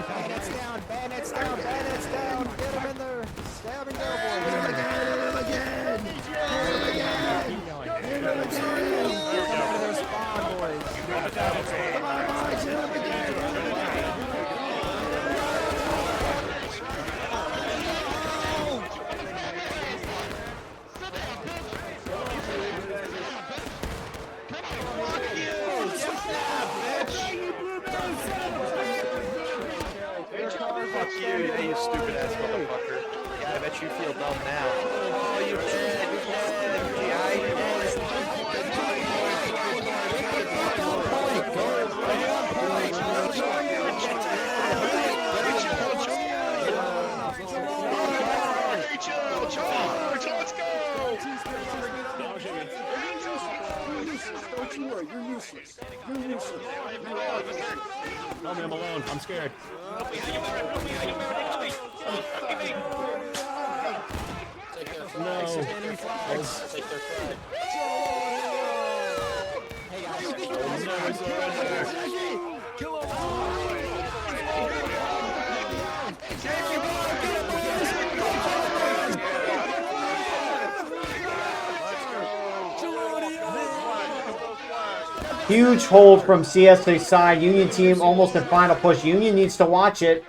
Bayonets down, bayonets down, bayonets down. Get him in there. Stab and go, boys. Hit him again, hit him again. Hit him again. Hit him again. Get out of their spawn, boys. Come on, boys, hit him again. home now. Oh, you're dead. You're dead. Yeah, you're Let's go! Don't you worry, you're useless. You're useless. Tell me I'm alone. I'm scared. No. Enemy flags. take their flag. Hey guys. Never surrender. Kill him. Huge hold from CSA side. Union team almost in final push. Union needs to watch it.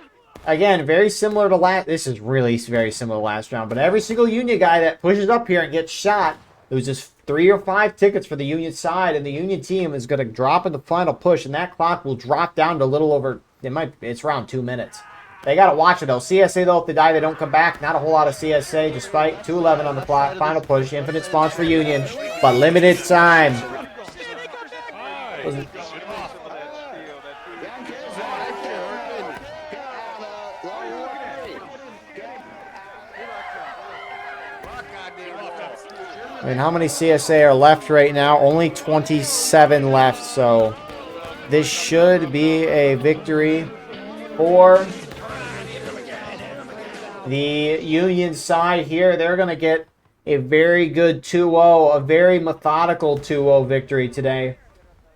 Again, very similar to last. This is really very similar to last round. But every single Union guy that pushes up here and gets shot loses 3 or 5 tickets for the Union side, and the Union team is going to drop in the final push, and that clock will drop down to a little over. It's around 2 minutes. They got to watch it though. CSA though, if they die, they don't come back. Not a whole lot of CSA, despite 2:11 on the clock. Final push, infinite spawns for Union, but limited time. I mean, how many CSA are left right now? Only 27 left, so this should be a victory for the Union side here. They're going to get a very good 2-0, a very methodical 2-0 victory today.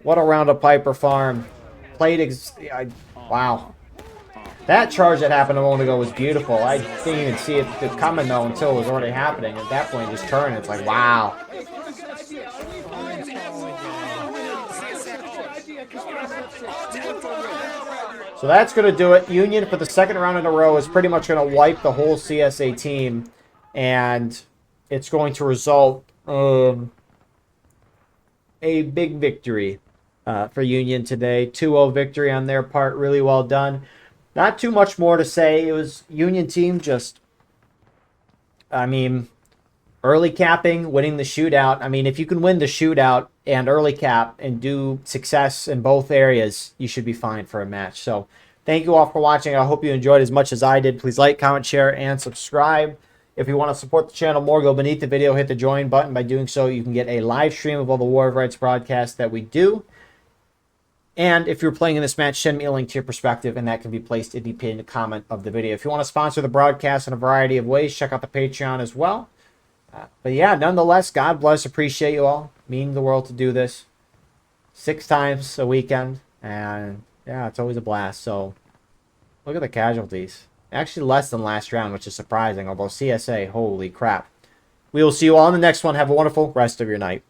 What a round of Piper Farm. Wow. That charge that happened a moment ago was beautiful. I didn't even see it coming, though, until it was already happening. At that point, just turn. It's like, wow. So that's going to do it. Union, for the second round in a row, is pretty much going to wipe the whole CSA team. And it's going to result in a big victory for Union today. 2-0 victory on their part. Really well done. Not too much more to say. It was Union team just, I mean, early capping, winning the shootout. I mean, if you can win the shootout and early cap and do success in both areas, you should be fine for a match. So thank you all for watching. I hope you enjoyed as much as I did. Please like, comment, share, and subscribe. If you want to support the channel more, go beneath the video, hit the join button. By doing so, you can get a live stream of all the War of Rights broadcasts that we do. And if you're playing in this match, send me a link to your perspective, and that can be placed in the pinned comment of the video. If you want to sponsor the broadcast in a variety of ways, check out the Patreon as well. But yeah, nonetheless, God bless. Appreciate you all. Mean the world to do this 6 times a weekend. And yeah, it's always a blast. So look at the casualties. Actually less than last round, which is surprising. Although CSA, holy crap. We will see you all in the next one. Have a wonderful rest of your night.